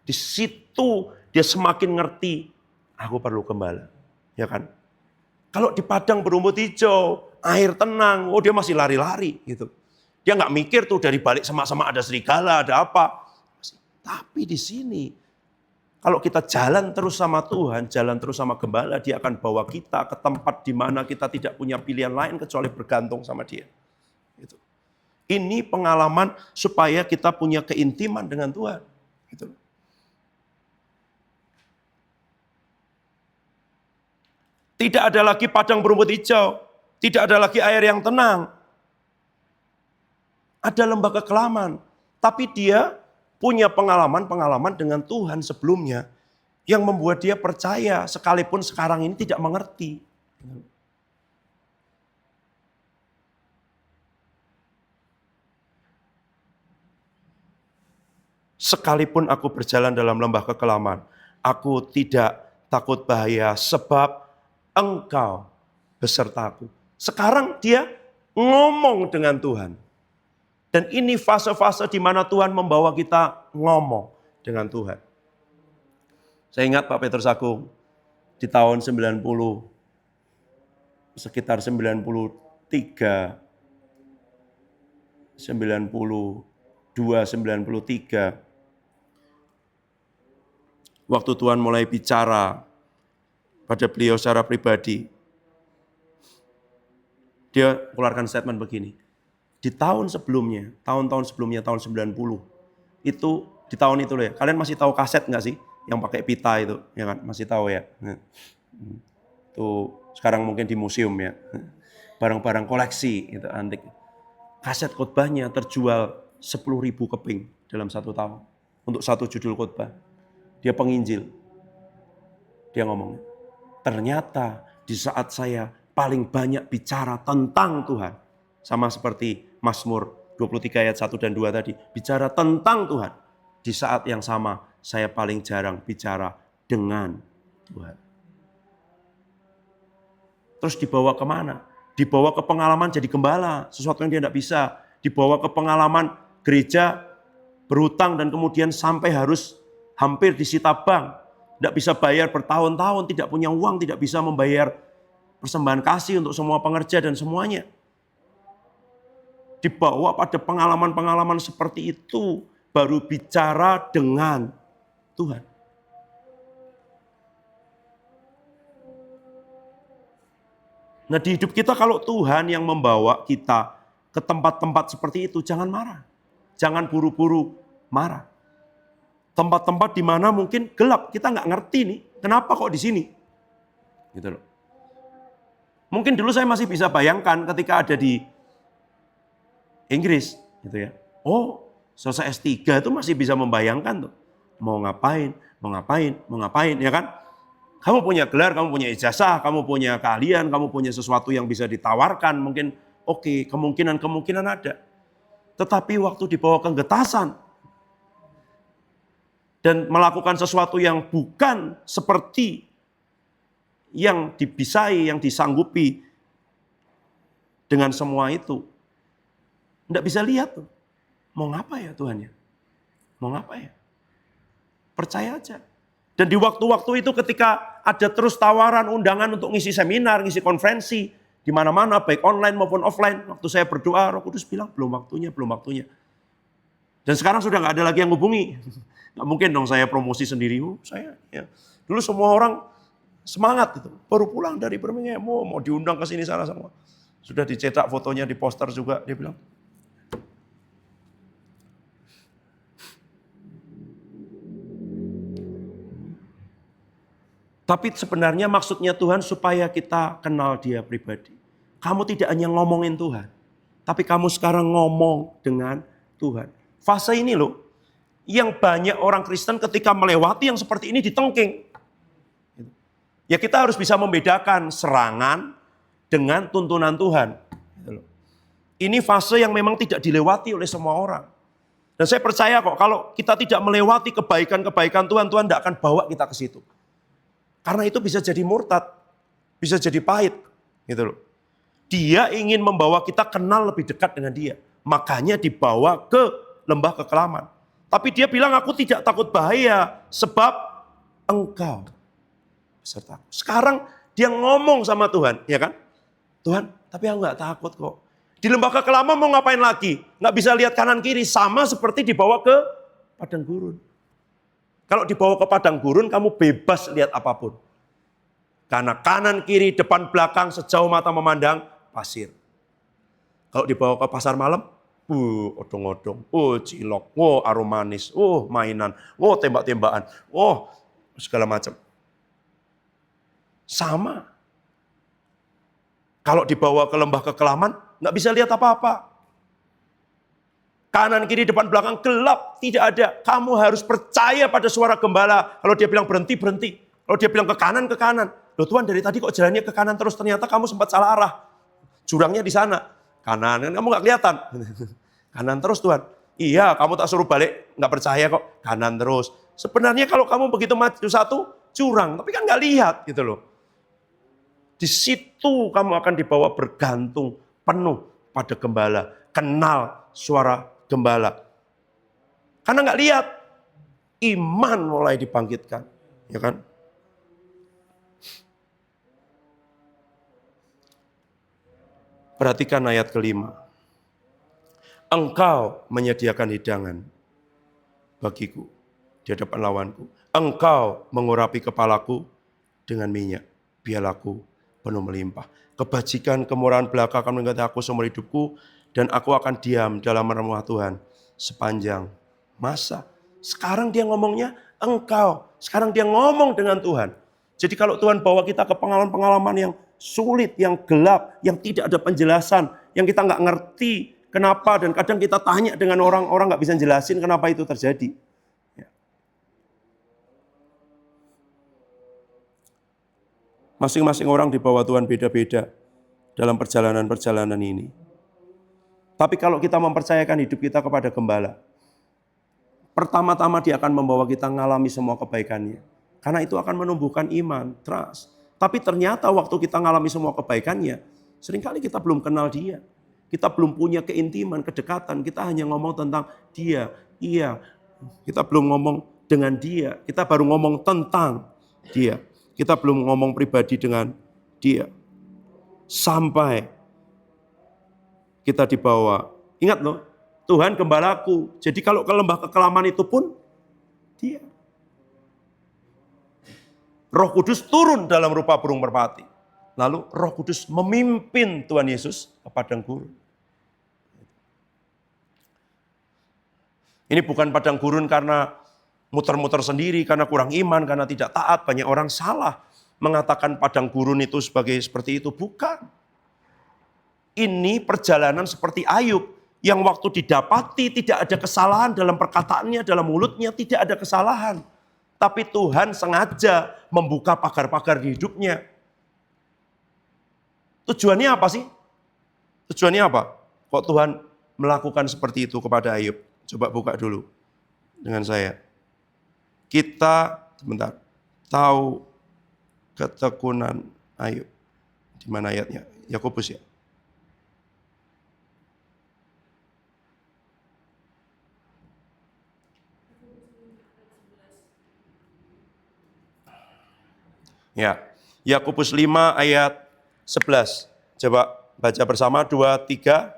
Di situ dia semakin ngerti, aku perlu gembala. Ya kan? Kalau di padang berumput hijau, air tenang, oh dia masih lari-lari gitu. Dia nggak mikir tuh dari balik semak-semak ada serigala, ada apa. Tapi di sini, kalau kita jalan terus sama Tuhan, jalan terus sama gembala, dia akan bawa kita ke tempat di mana kita tidak punya pilihan lain kecuali bergantung sama dia. Gitu. Ini pengalaman supaya kita punya keintiman dengan Tuhan. Gitu. Tidak ada lagi padang berumput hijau, tidak ada lagi air yang tenang. Ada lembah kekelaman, tapi dia punya pengalaman-pengalaman dengan Tuhan sebelumnya yang membuat dia percaya sekalipun sekarang ini tidak mengerti. Sekalipun aku berjalan dalam lembah kekelaman, aku tidak takut bahaya sebab Engkau besertaku. Sekarang dia ngomong dengan Tuhan. Dan ini fase-fase di mana Tuhan membawa kita ngomong dengan Tuhan. Saya ingat Pak Petrus Agung di tahun 90, sekitar 93, 92, 93. Waktu Tuhan mulai bicara pada beliau secara pribadi, dia keluarkan statement begini. Di tahun sebelumnya, tahun-tahun sebelumnya, tahun 90, itu di tahun itu loh ya. Kalian masih tahu kaset nggak sih? Yang pakai pita itu, ya kan? Masih tahu ya? Itu sekarang mungkin di museum ya. Barang-barang koleksi itu antik. Kaset khotbahnya terjual 10.000 keping dalam 1 tahun. Untuk 1 judul khotbah. Dia penginjil. Dia ngomong, ternyata di saat saya paling banyak bicara tentang Tuhan. Sama seperti Mazmur 23 ayat 1 dan 2 tadi. Bicara tentang Tuhan. Di saat yang sama saya paling jarang bicara dengan Tuhan. Terus dibawa kemana? Dibawa ke pengalaman jadi gembala. Sesuatu yang dia tidak bisa. Dibawa ke pengalaman gereja berhutang dan kemudian sampai harus hampir disita bank. Tidak bisa bayar bertahun-tahun. Tidak punya uang. Tidak bisa membayar persembahan kasih untuk semua pengerja dan semuanya. Dibawa pada pengalaman-pengalaman seperti itu, baru bicara dengan Tuhan. Nah di hidup kita kalau Tuhan yang membawa kita ke tempat-tempat seperti itu, jangan marah. Jangan buru-buru marah. Tempat-tempat di mana mungkin gelap, kita nggak ngerti nih, kenapa kok di sini? Gitu loh. Mungkin dulu saya masih bisa bayangkan ketika ada di Inggris, gitu ya. Oh, selesai S3 itu masih bisa membayangkan tuh. Mau ngapain, ya kan? Kamu punya gelar, kamu punya ijazah, kamu punya keahlian, kamu punya sesuatu yang bisa ditawarkan. Mungkin oke, kemungkinan ada. Tetapi waktu dibawa ke getasan dan melakukan sesuatu yang bukan seperti yang dibisai, yang disanggupi dengan semua itu, tidak bisa lihat tuh. Mau ngapa ya Tuhan ya? Mau ngapa ya? Percaya aja. Dan di waktu-waktu itu ketika ada terus tawaran undangan untuk ngisi seminar, ngisi konferensi, di mana-mana baik online maupun offline. Waktu saya berdoa, Roh Kudus bilang belum waktunya. Dan sekarang sudah nggak ada lagi yang hubungi. Nggak mungkin dong saya promosi sendiri. Saya ya. Dulu semua orang semangat itu. Baru pulang dari Birmingham, mau diundang ke sini sana semua. Sudah dicetak fotonya di poster juga, dia bilang. Tapi sebenarnya maksudnya Tuhan supaya kita kenal Dia pribadi. Kamu tidak hanya ngomongin Tuhan, tapi kamu sekarang ngomong dengan Tuhan. Fase ini loh, yang banyak orang Kristen ketika melewati yang seperti ini ditengking. Ya kita harus bisa membedakan serangan dengan tuntunan Tuhan. Ini fase yang memang tidak dilewati oleh semua orang. Dan saya percaya kok kalau kita tidak melewati kebaikan-kebaikan Tuhan, Tuhan tidak akan bawa kita ke situ. Karena itu bisa jadi murtad, bisa jadi pahit, gitu loh. Dia ingin membawa kita kenal lebih dekat dengan Dia. Makanya dibawa ke lembah kekelaman. Tapi dia bilang, aku tidak takut bahaya sebab Engkau besertaku. Sekarang dia ngomong sama Tuhan, ya kan? Tuhan, tapi aku nggak takut kok. Di lembah kekelaman mau ngapain lagi? Nggak bisa lihat kanan kiri, sama seperti dibawa ke padang gurun. Kalau dibawa ke padang gurun, kamu bebas lihat apapun. Karena kanan, kiri, depan, belakang, sejauh mata memandang, pasir. Kalau dibawa ke pasar malam, Odong-odong, cilok, aroma manis, mainan, tembak-tembakan, segala macam. Sama. Kalau dibawa ke lembah kekelaman, nggak bisa lihat apa-apa. Kanan, kiri, depan, belakang, gelap, tidak ada. Kamu harus percaya pada suara gembala. Kalau dia bilang berhenti, berhenti. Kalau dia bilang ke kanan, ke kanan. Loh Tuhan, dari tadi kok jalannya ke kanan terus, ternyata kamu sempat salah arah. Jurangnya di sana. Kanan, kamu nggak kelihatan. Kanan terus Tuhan. Iya, kamu tak suruh balik, nggak percaya kok. Kanan terus. Sebenarnya kalau kamu begitu maju satu, curang. Tapi kan nggak lihat gitu loh. Di situ kamu akan dibawa bergantung penuh pada gembala. Kenal suara gembala. Karena nggak lihat, iman mulai dibangkitkan. Ya kan? Perhatikan ayat kelima. Engkau menyediakan hidangan bagiku di hadapan lawanku. Engkau mengurapi kepalaku dengan minyak. Biarlah aku penuh melimpah. Kebajikan, kemurahan belaka akan mengganti aku seumur hidupku. Dan aku akan diam dalam rumah Tuhan sepanjang masa. Sekarang dia ngomongnya engkau. Sekarang dia ngomong dengan Tuhan. Jadi kalau Tuhan bawa kita ke pengalaman-pengalaman yang sulit, yang gelap, yang tidak ada penjelasan, yang kita nggak ngerti kenapa, dan kadang kita tanya dengan orang nggak bisa jelasin kenapa itu terjadi. Masing-masing orang dibawa Tuhan beda-beda dalam perjalanan-perjalanan ini. Tapi kalau kita mempercayakan hidup kita kepada gembala, pertama-tama dia akan membawa kita mengalami semua kebaikannya. Karena itu akan menumbuhkan iman, trust. Tapi ternyata waktu kita mengalami semua kebaikannya, seringkali kita belum kenal dia. Kita belum punya keintiman, kedekatan. Kita hanya ngomong tentang dia, iya. Kita belum ngomong dengan dia. Kita baru ngomong tentang dia. Kita belum ngomong pribadi dengan dia. Sampai kita dibawa. Ingat loh, Tuhan gembalaku. Jadi kalau ke lembah kekelaman itu pun dia. Roh Kudus turun dalam rupa burung merpati. Lalu Roh Kudus memimpin Tuhan Yesus ke padang gurun. Ini bukan padang gurun karena muter-muter sendiri, karena kurang iman, karena tidak taat. Banyak orang salah mengatakan padang gurun itu seperti itu. Bukan. Ini perjalanan seperti Ayub. Yang waktu didapati tidak ada kesalahan dalam perkataannya, dalam mulutnya tidak ada kesalahan. Tapi Tuhan sengaja membuka pagar-pagar di hidupnya. Tujuannya apa sih? Tujuannya apa? Kok Tuhan melakukan seperti itu kepada Ayub? Coba buka dulu dengan saya. Kita, sebentar, tahu ketekunan Ayub. Di mana ayatnya? Yakobus ya? Ya, Yakobus 5 ayat 11. Coba baca bersama 2, 3.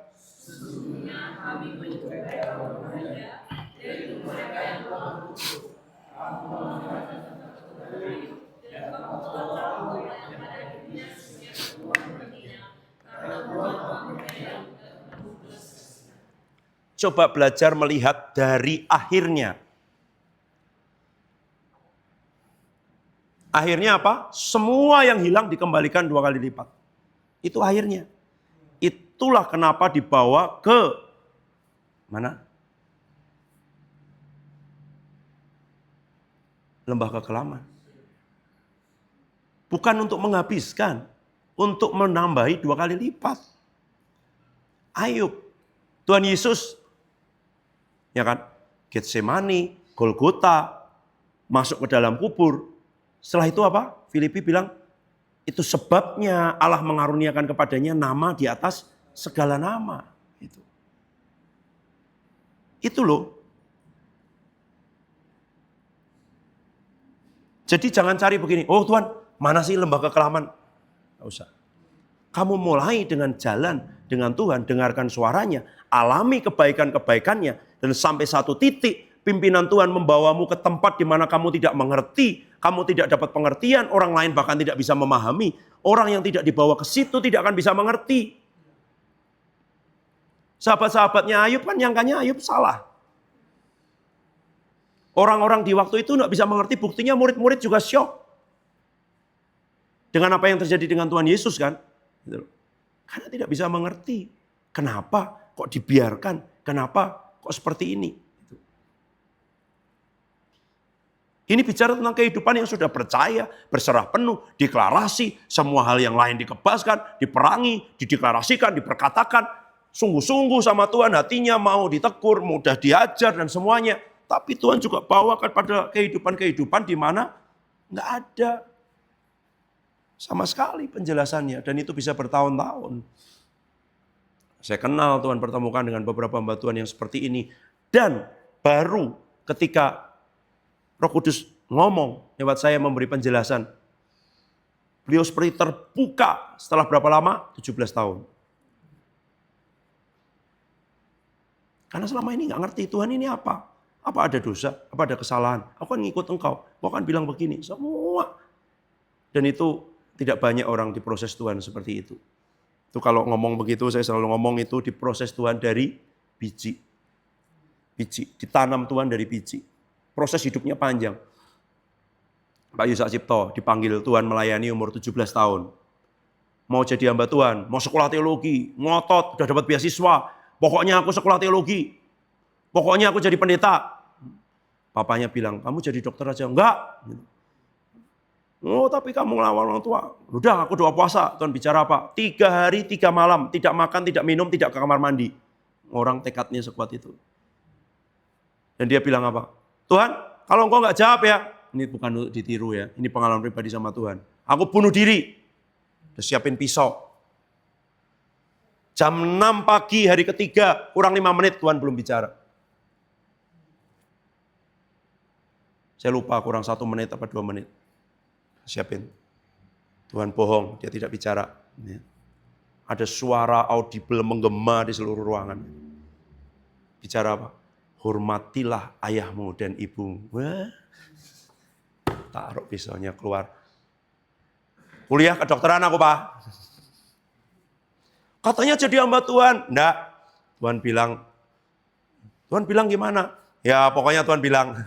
Coba belajar melihat dari akhirnya. Akhirnya apa? Semua yang hilang dikembalikan 2 kali lipat. Itu akhirnya. Itulah kenapa dibawa ke mana? Lembah kekelaman. Bukan untuk menghabiskan, untuk menambahi 2 kali lipat. Ayub, Tuhan Yesus, ya kan? Getsemani, Golgota, masuk ke dalam kubur. Setelah itu apa? Filipi bilang, itu sebabnya Allah mengaruniakan kepadanya nama di atas segala nama. Itu loh. Jadi jangan cari begini, oh Tuhan, mana sih lembah kekelaman? Gak usah. Kamu mulai dengan jalan dengan Tuhan, dengarkan suaranya, alami kebaikan-kebaikannya, dan sampai satu titik, pimpinan Tuhan membawamu ke tempat di mana kamu tidak mengerti, kamu tidak dapat pengertian, orang lain bahkan tidak bisa memahami. Orang yang tidak dibawa ke situ tidak akan bisa mengerti. Sahabat-sahabatnya Ayub kan nyangkanya Ayub salah. Orang-orang di waktu itu nggak bisa mengerti, buktinya murid-murid juga syok. Dengan apa yang terjadi dengan Tuhan Yesus kan. Gitu. Karena tidak bisa mengerti. Kenapa kok dibiarkan? Kenapa kok seperti ini? Ini bicara tentang kehidupan yang sudah percaya, berserah penuh, deklarasi, semua hal yang lain dikebaskan, diperangi, dideklarasikan, diperkatakan. Sungguh-sungguh sama Tuhan, hatinya mau ditegur, mudah diajar dan semuanya. Tapi Tuhan juga bawa kepada kehidupan-kehidupan di mana nggak ada sama sekali penjelasannya. Dan itu bisa bertahun-tahun. Saya kenal Tuhan pertemukan dengan beberapa hamba Tuhan yang seperti ini. Dan baru ketika Roh Kudus ngomong lewat saya memberi penjelasan. Beliau seperti terbuka setelah berapa lama? 17 tahun. Karena selama ini nggak ngerti Tuhan ini apa. Apa ada dosa? Apa ada kesalahan? Aku kan ngikut engkau. Kau kan bilang begini. Semua. Dan itu tidak banyak orang diproses Tuhan seperti itu. Itu kalau ngomong begitu saya selalu ngomong itu diproses Tuhan dari biji. Biji. Ditanam Tuhan dari biji. Proses hidupnya panjang. Pak Yusak Cipto dipanggil Tuhan melayani umur 17 tahun. Mau jadi hamba Tuhan, mau sekolah teologi, ngotot, udah dapat beasiswa. Pokoknya aku sekolah teologi. Pokoknya aku jadi pendeta. Papanya bilang, kamu jadi dokter aja. Enggak. Oh tapi kamu ngelawan orang tua. Udah aku doa puasa. Tuhan bicara apa? 3 hari 3 malam. Tidak makan, tidak minum, tidak ke kamar mandi. Orang tekadnya sekuat itu. Dan dia bilang apa? Tuhan, kalau engkau nggak jawab ya, ini bukan untuk ditiru ya, ini pengalaman pribadi sama Tuhan. Aku bunuh diri, udah siapin pisau. Jam 6 pagi hari ketiga, kurang 5 menit Tuhan belum bicara. Saya lupa kurang 1 menit apa 2 menit. Siapin. Tuhan bohong, dia tidak bicara. Ada suara audible menggema di seluruh ruangan. Bicara apa? Hormatilah ayahmu dan ibumu. Wah. Taruh pisaunya keluar. Kuliah kedokteran aku, Pak. Katanya jadi hamba Tuhan. Enggak. Tuhan bilang gimana? Ya pokoknya Tuhan bilang.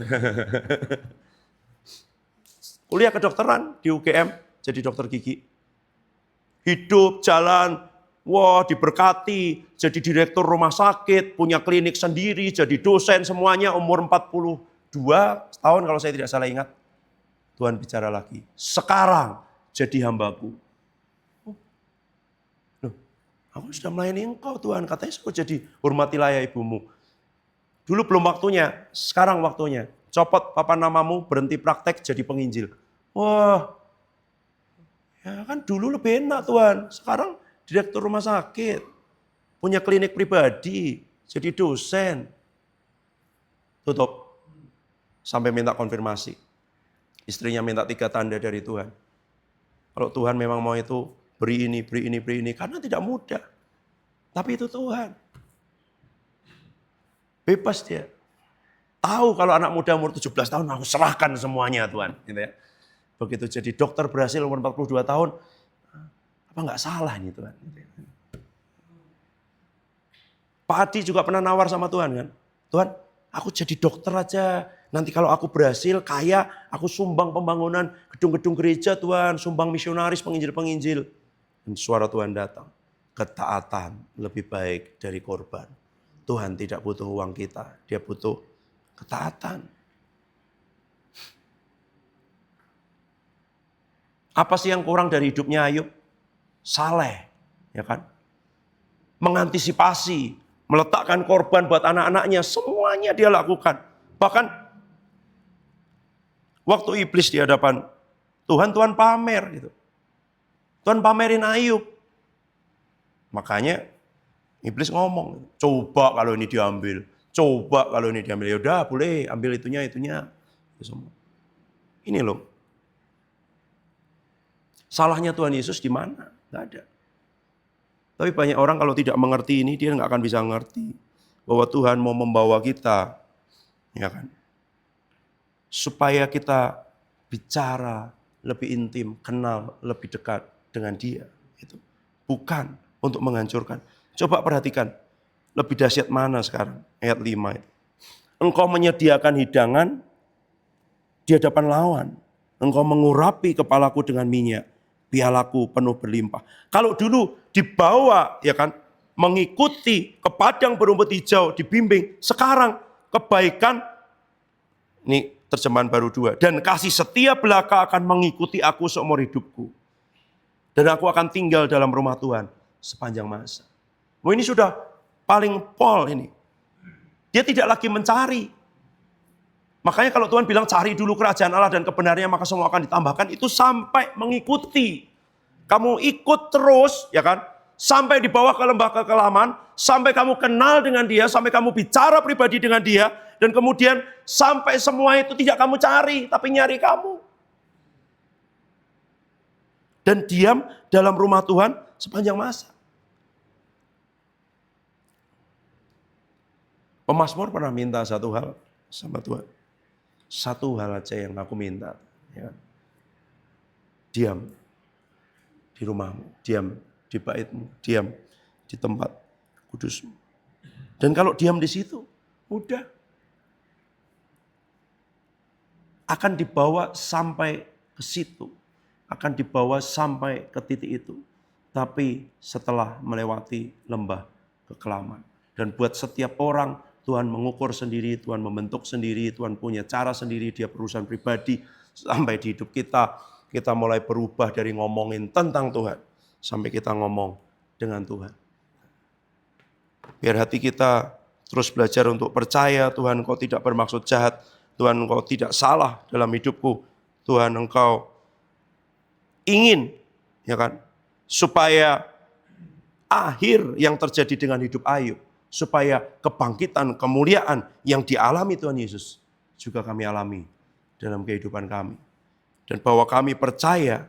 Kuliah kedokteran di UGM. Jadi dokter gigi. Hidup, jalan. Wah, diberkati, jadi direktur rumah sakit, punya klinik sendiri, jadi dosen semuanya umur 42 tahun kalau saya tidak salah ingat. Tuhan bicara lagi, sekarang jadi hambaku. Loh, aku sudah melayani engkau Tuhan, katanya suruh jadi hormatilah ya ibumu. Dulu belum waktunya, sekarang waktunya. Copot papan namamu, berhenti praktek, jadi penginjil. Wah, ya kan dulu lebih enak Tuhan, sekarang direktur rumah sakit, punya klinik pribadi, jadi dosen. Tutup. Sampai minta konfirmasi. Istrinya minta 3 tanda dari Tuhan. Kalau Tuhan memang mau itu, beri ini. Karena tidak mudah. Tapi itu Tuhan. Bebas dia. Tahu kalau anak muda umur 17 tahun, aku serahkan semuanya Tuhan. Gitu ya. Begitu jadi dokter berhasil umur 42 tahun, apa nggak salah ini Tuhan? Pak Adi juga pernah nawar sama Tuhan kan? Tuhan, aku jadi dokter aja. Nanti kalau aku berhasil, kaya, aku sumbang pembangunan gedung-gedung gereja Tuhan. Sumbang misionaris, penginjil-penginjil. Dan suara Tuhan datang. Ketaatan lebih baik dari korban. Tuhan tidak butuh uang kita. Dia butuh ketaatan. Apa sih yang kurang dari hidupnya Ayub? Saleh, ya kan? Mengantisipasi, meletakkan korban buat anak-anaknya, semuanya dia lakukan. Bahkan waktu iblis di hadapan Tuhan pamer gitu. Tuhan pamerin Ayub. Makanya iblis ngomong, coba kalau ini diambil, coba kalau ini diambil. Ya udah, boleh ambil itunya. Itu semua. Ini loh. Salahnya Tuhan Yesus di mana? Nggak ada. Tapi banyak orang kalau tidak mengerti ini, dia nggak akan bisa mengerti bahwa Tuhan mau membawa kita, ya kan? Supaya kita bicara lebih intim, kenal lebih dekat dengan Dia. Itu bukan untuk menghancurkan. Coba perhatikan, Lebih dahsyat mana sekarang? Ayat 5 itu. Engkau menyediakan hidangan di hadapan lawan. Engkau mengurapi kepalaku dengan minyak. Pialaku penuh berlimpah. Kalau dulu dibawa, ya kan, mengikuti ke padang berumput hijau, dibimbing. Sekarang kebaikan, ini terjemahan baru 2. Dan kasih setia belaka akan mengikuti aku seumur hidupku. Dan aku akan tinggal dalam rumah Tuhan sepanjang masa. Oh, ini sudah paling pol ini. Dia tidak lagi mencari. Makanya kalau Tuhan bilang cari dulu kerajaan Allah dan kebenarannya maka semua akan ditambahkan. Itu sampai mengikuti. Kamu ikut terus, ya kan? Sampai dibawa ke lembah kekelaman. Sampai kamu kenal dengan dia. Sampai kamu bicara pribadi dengan dia. Dan kemudian sampai semua itu tidak kamu cari. Tapi nyari kamu. Dan diam dalam rumah Tuhan sepanjang masa. Pemazmur pernah minta satu hal sama Tuhan. Satu hal aja yang aku minta. Ya. Diam di rumahmu. Diam di baitmu. Diam di tempat kudusmu. Dan kalau diam di situ, mudah. Akan dibawa sampai ke situ. Akan dibawa sampai ke titik itu. Tapi setelah melewati lembah kekelaman. Dan buat setiap orang, Tuhan mengukur sendiri, Tuhan membentuk sendiri, Tuhan punya cara sendiri, dia berurusan pribadi. Sampai di hidup kita mulai berubah dari ngomongin tentang Tuhan. Sampai kita ngomong dengan Tuhan. Biar hati kita terus belajar untuk percaya, Tuhan Engkau tidak bermaksud jahat, Tuhan Engkau tidak salah dalam hidupku, Tuhan Engkau ingin, ya kan, supaya akhir yang terjadi dengan hidup Ayub, supaya kebangkitan, kemuliaan yang dialami Tuhan Yesus juga kami alami dalam kehidupan kami. Dan bahwa kami percaya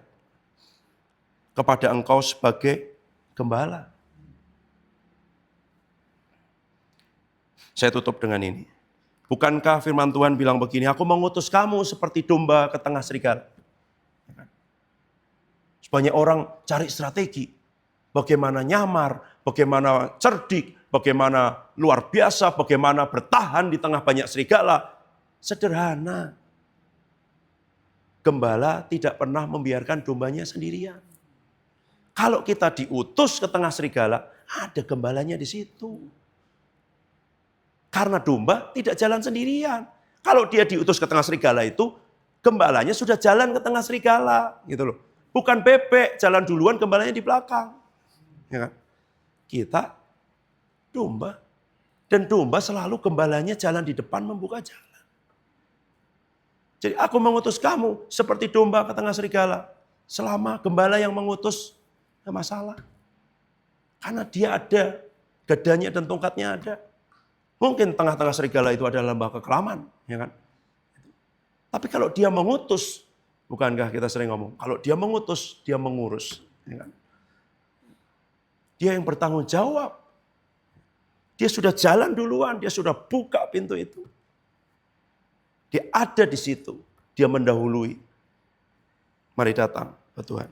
kepada Engkau sebagai gembala. Saya tutup dengan ini. Bukankah firman Tuhan bilang begini, aku mengutus kamu seperti domba ke tengah serigala. Banyak orang cari strategi. Bagaimana nyamar, bagaimana cerdik, bagaimana luar biasa, bagaimana bertahan di tengah banyak serigala. Sederhana. Gembala tidak pernah membiarkan dombanya sendirian. Kalau kita diutus ke tengah serigala, ada gembalanya di situ. Karena domba tidak jalan sendirian. Kalau dia diutus ke tengah serigala itu, gembalanya sudah jalan ke tengah serigala, gitu loh. Bukan bebek, jalan duluan, gembalanya di belakang. Ya kan? Kita domba. Dan domba selalu gembalanya jalan di depan membuka jalan. Jadi aku mengutus kamu seperti domba ke tengah serigala. Selama gembala yang mengutus, tidak masalah. Karena dia ada, gadanya dan tongkatnya ada. Mungkin tengah-tengah serigala itu adalah lembah kekelaman. Ya kan? Tapi kalau dia mengutus, bukankah kita sering ngomong, kalau dia mengutus, dia mengurus. Ya kan? Dia yang bertanggung jawab. Dia sudah jalan duluan, dia sudah buka pintu itu. Dia ada di situ, dia mendahului. Mari datang ke Tuhan.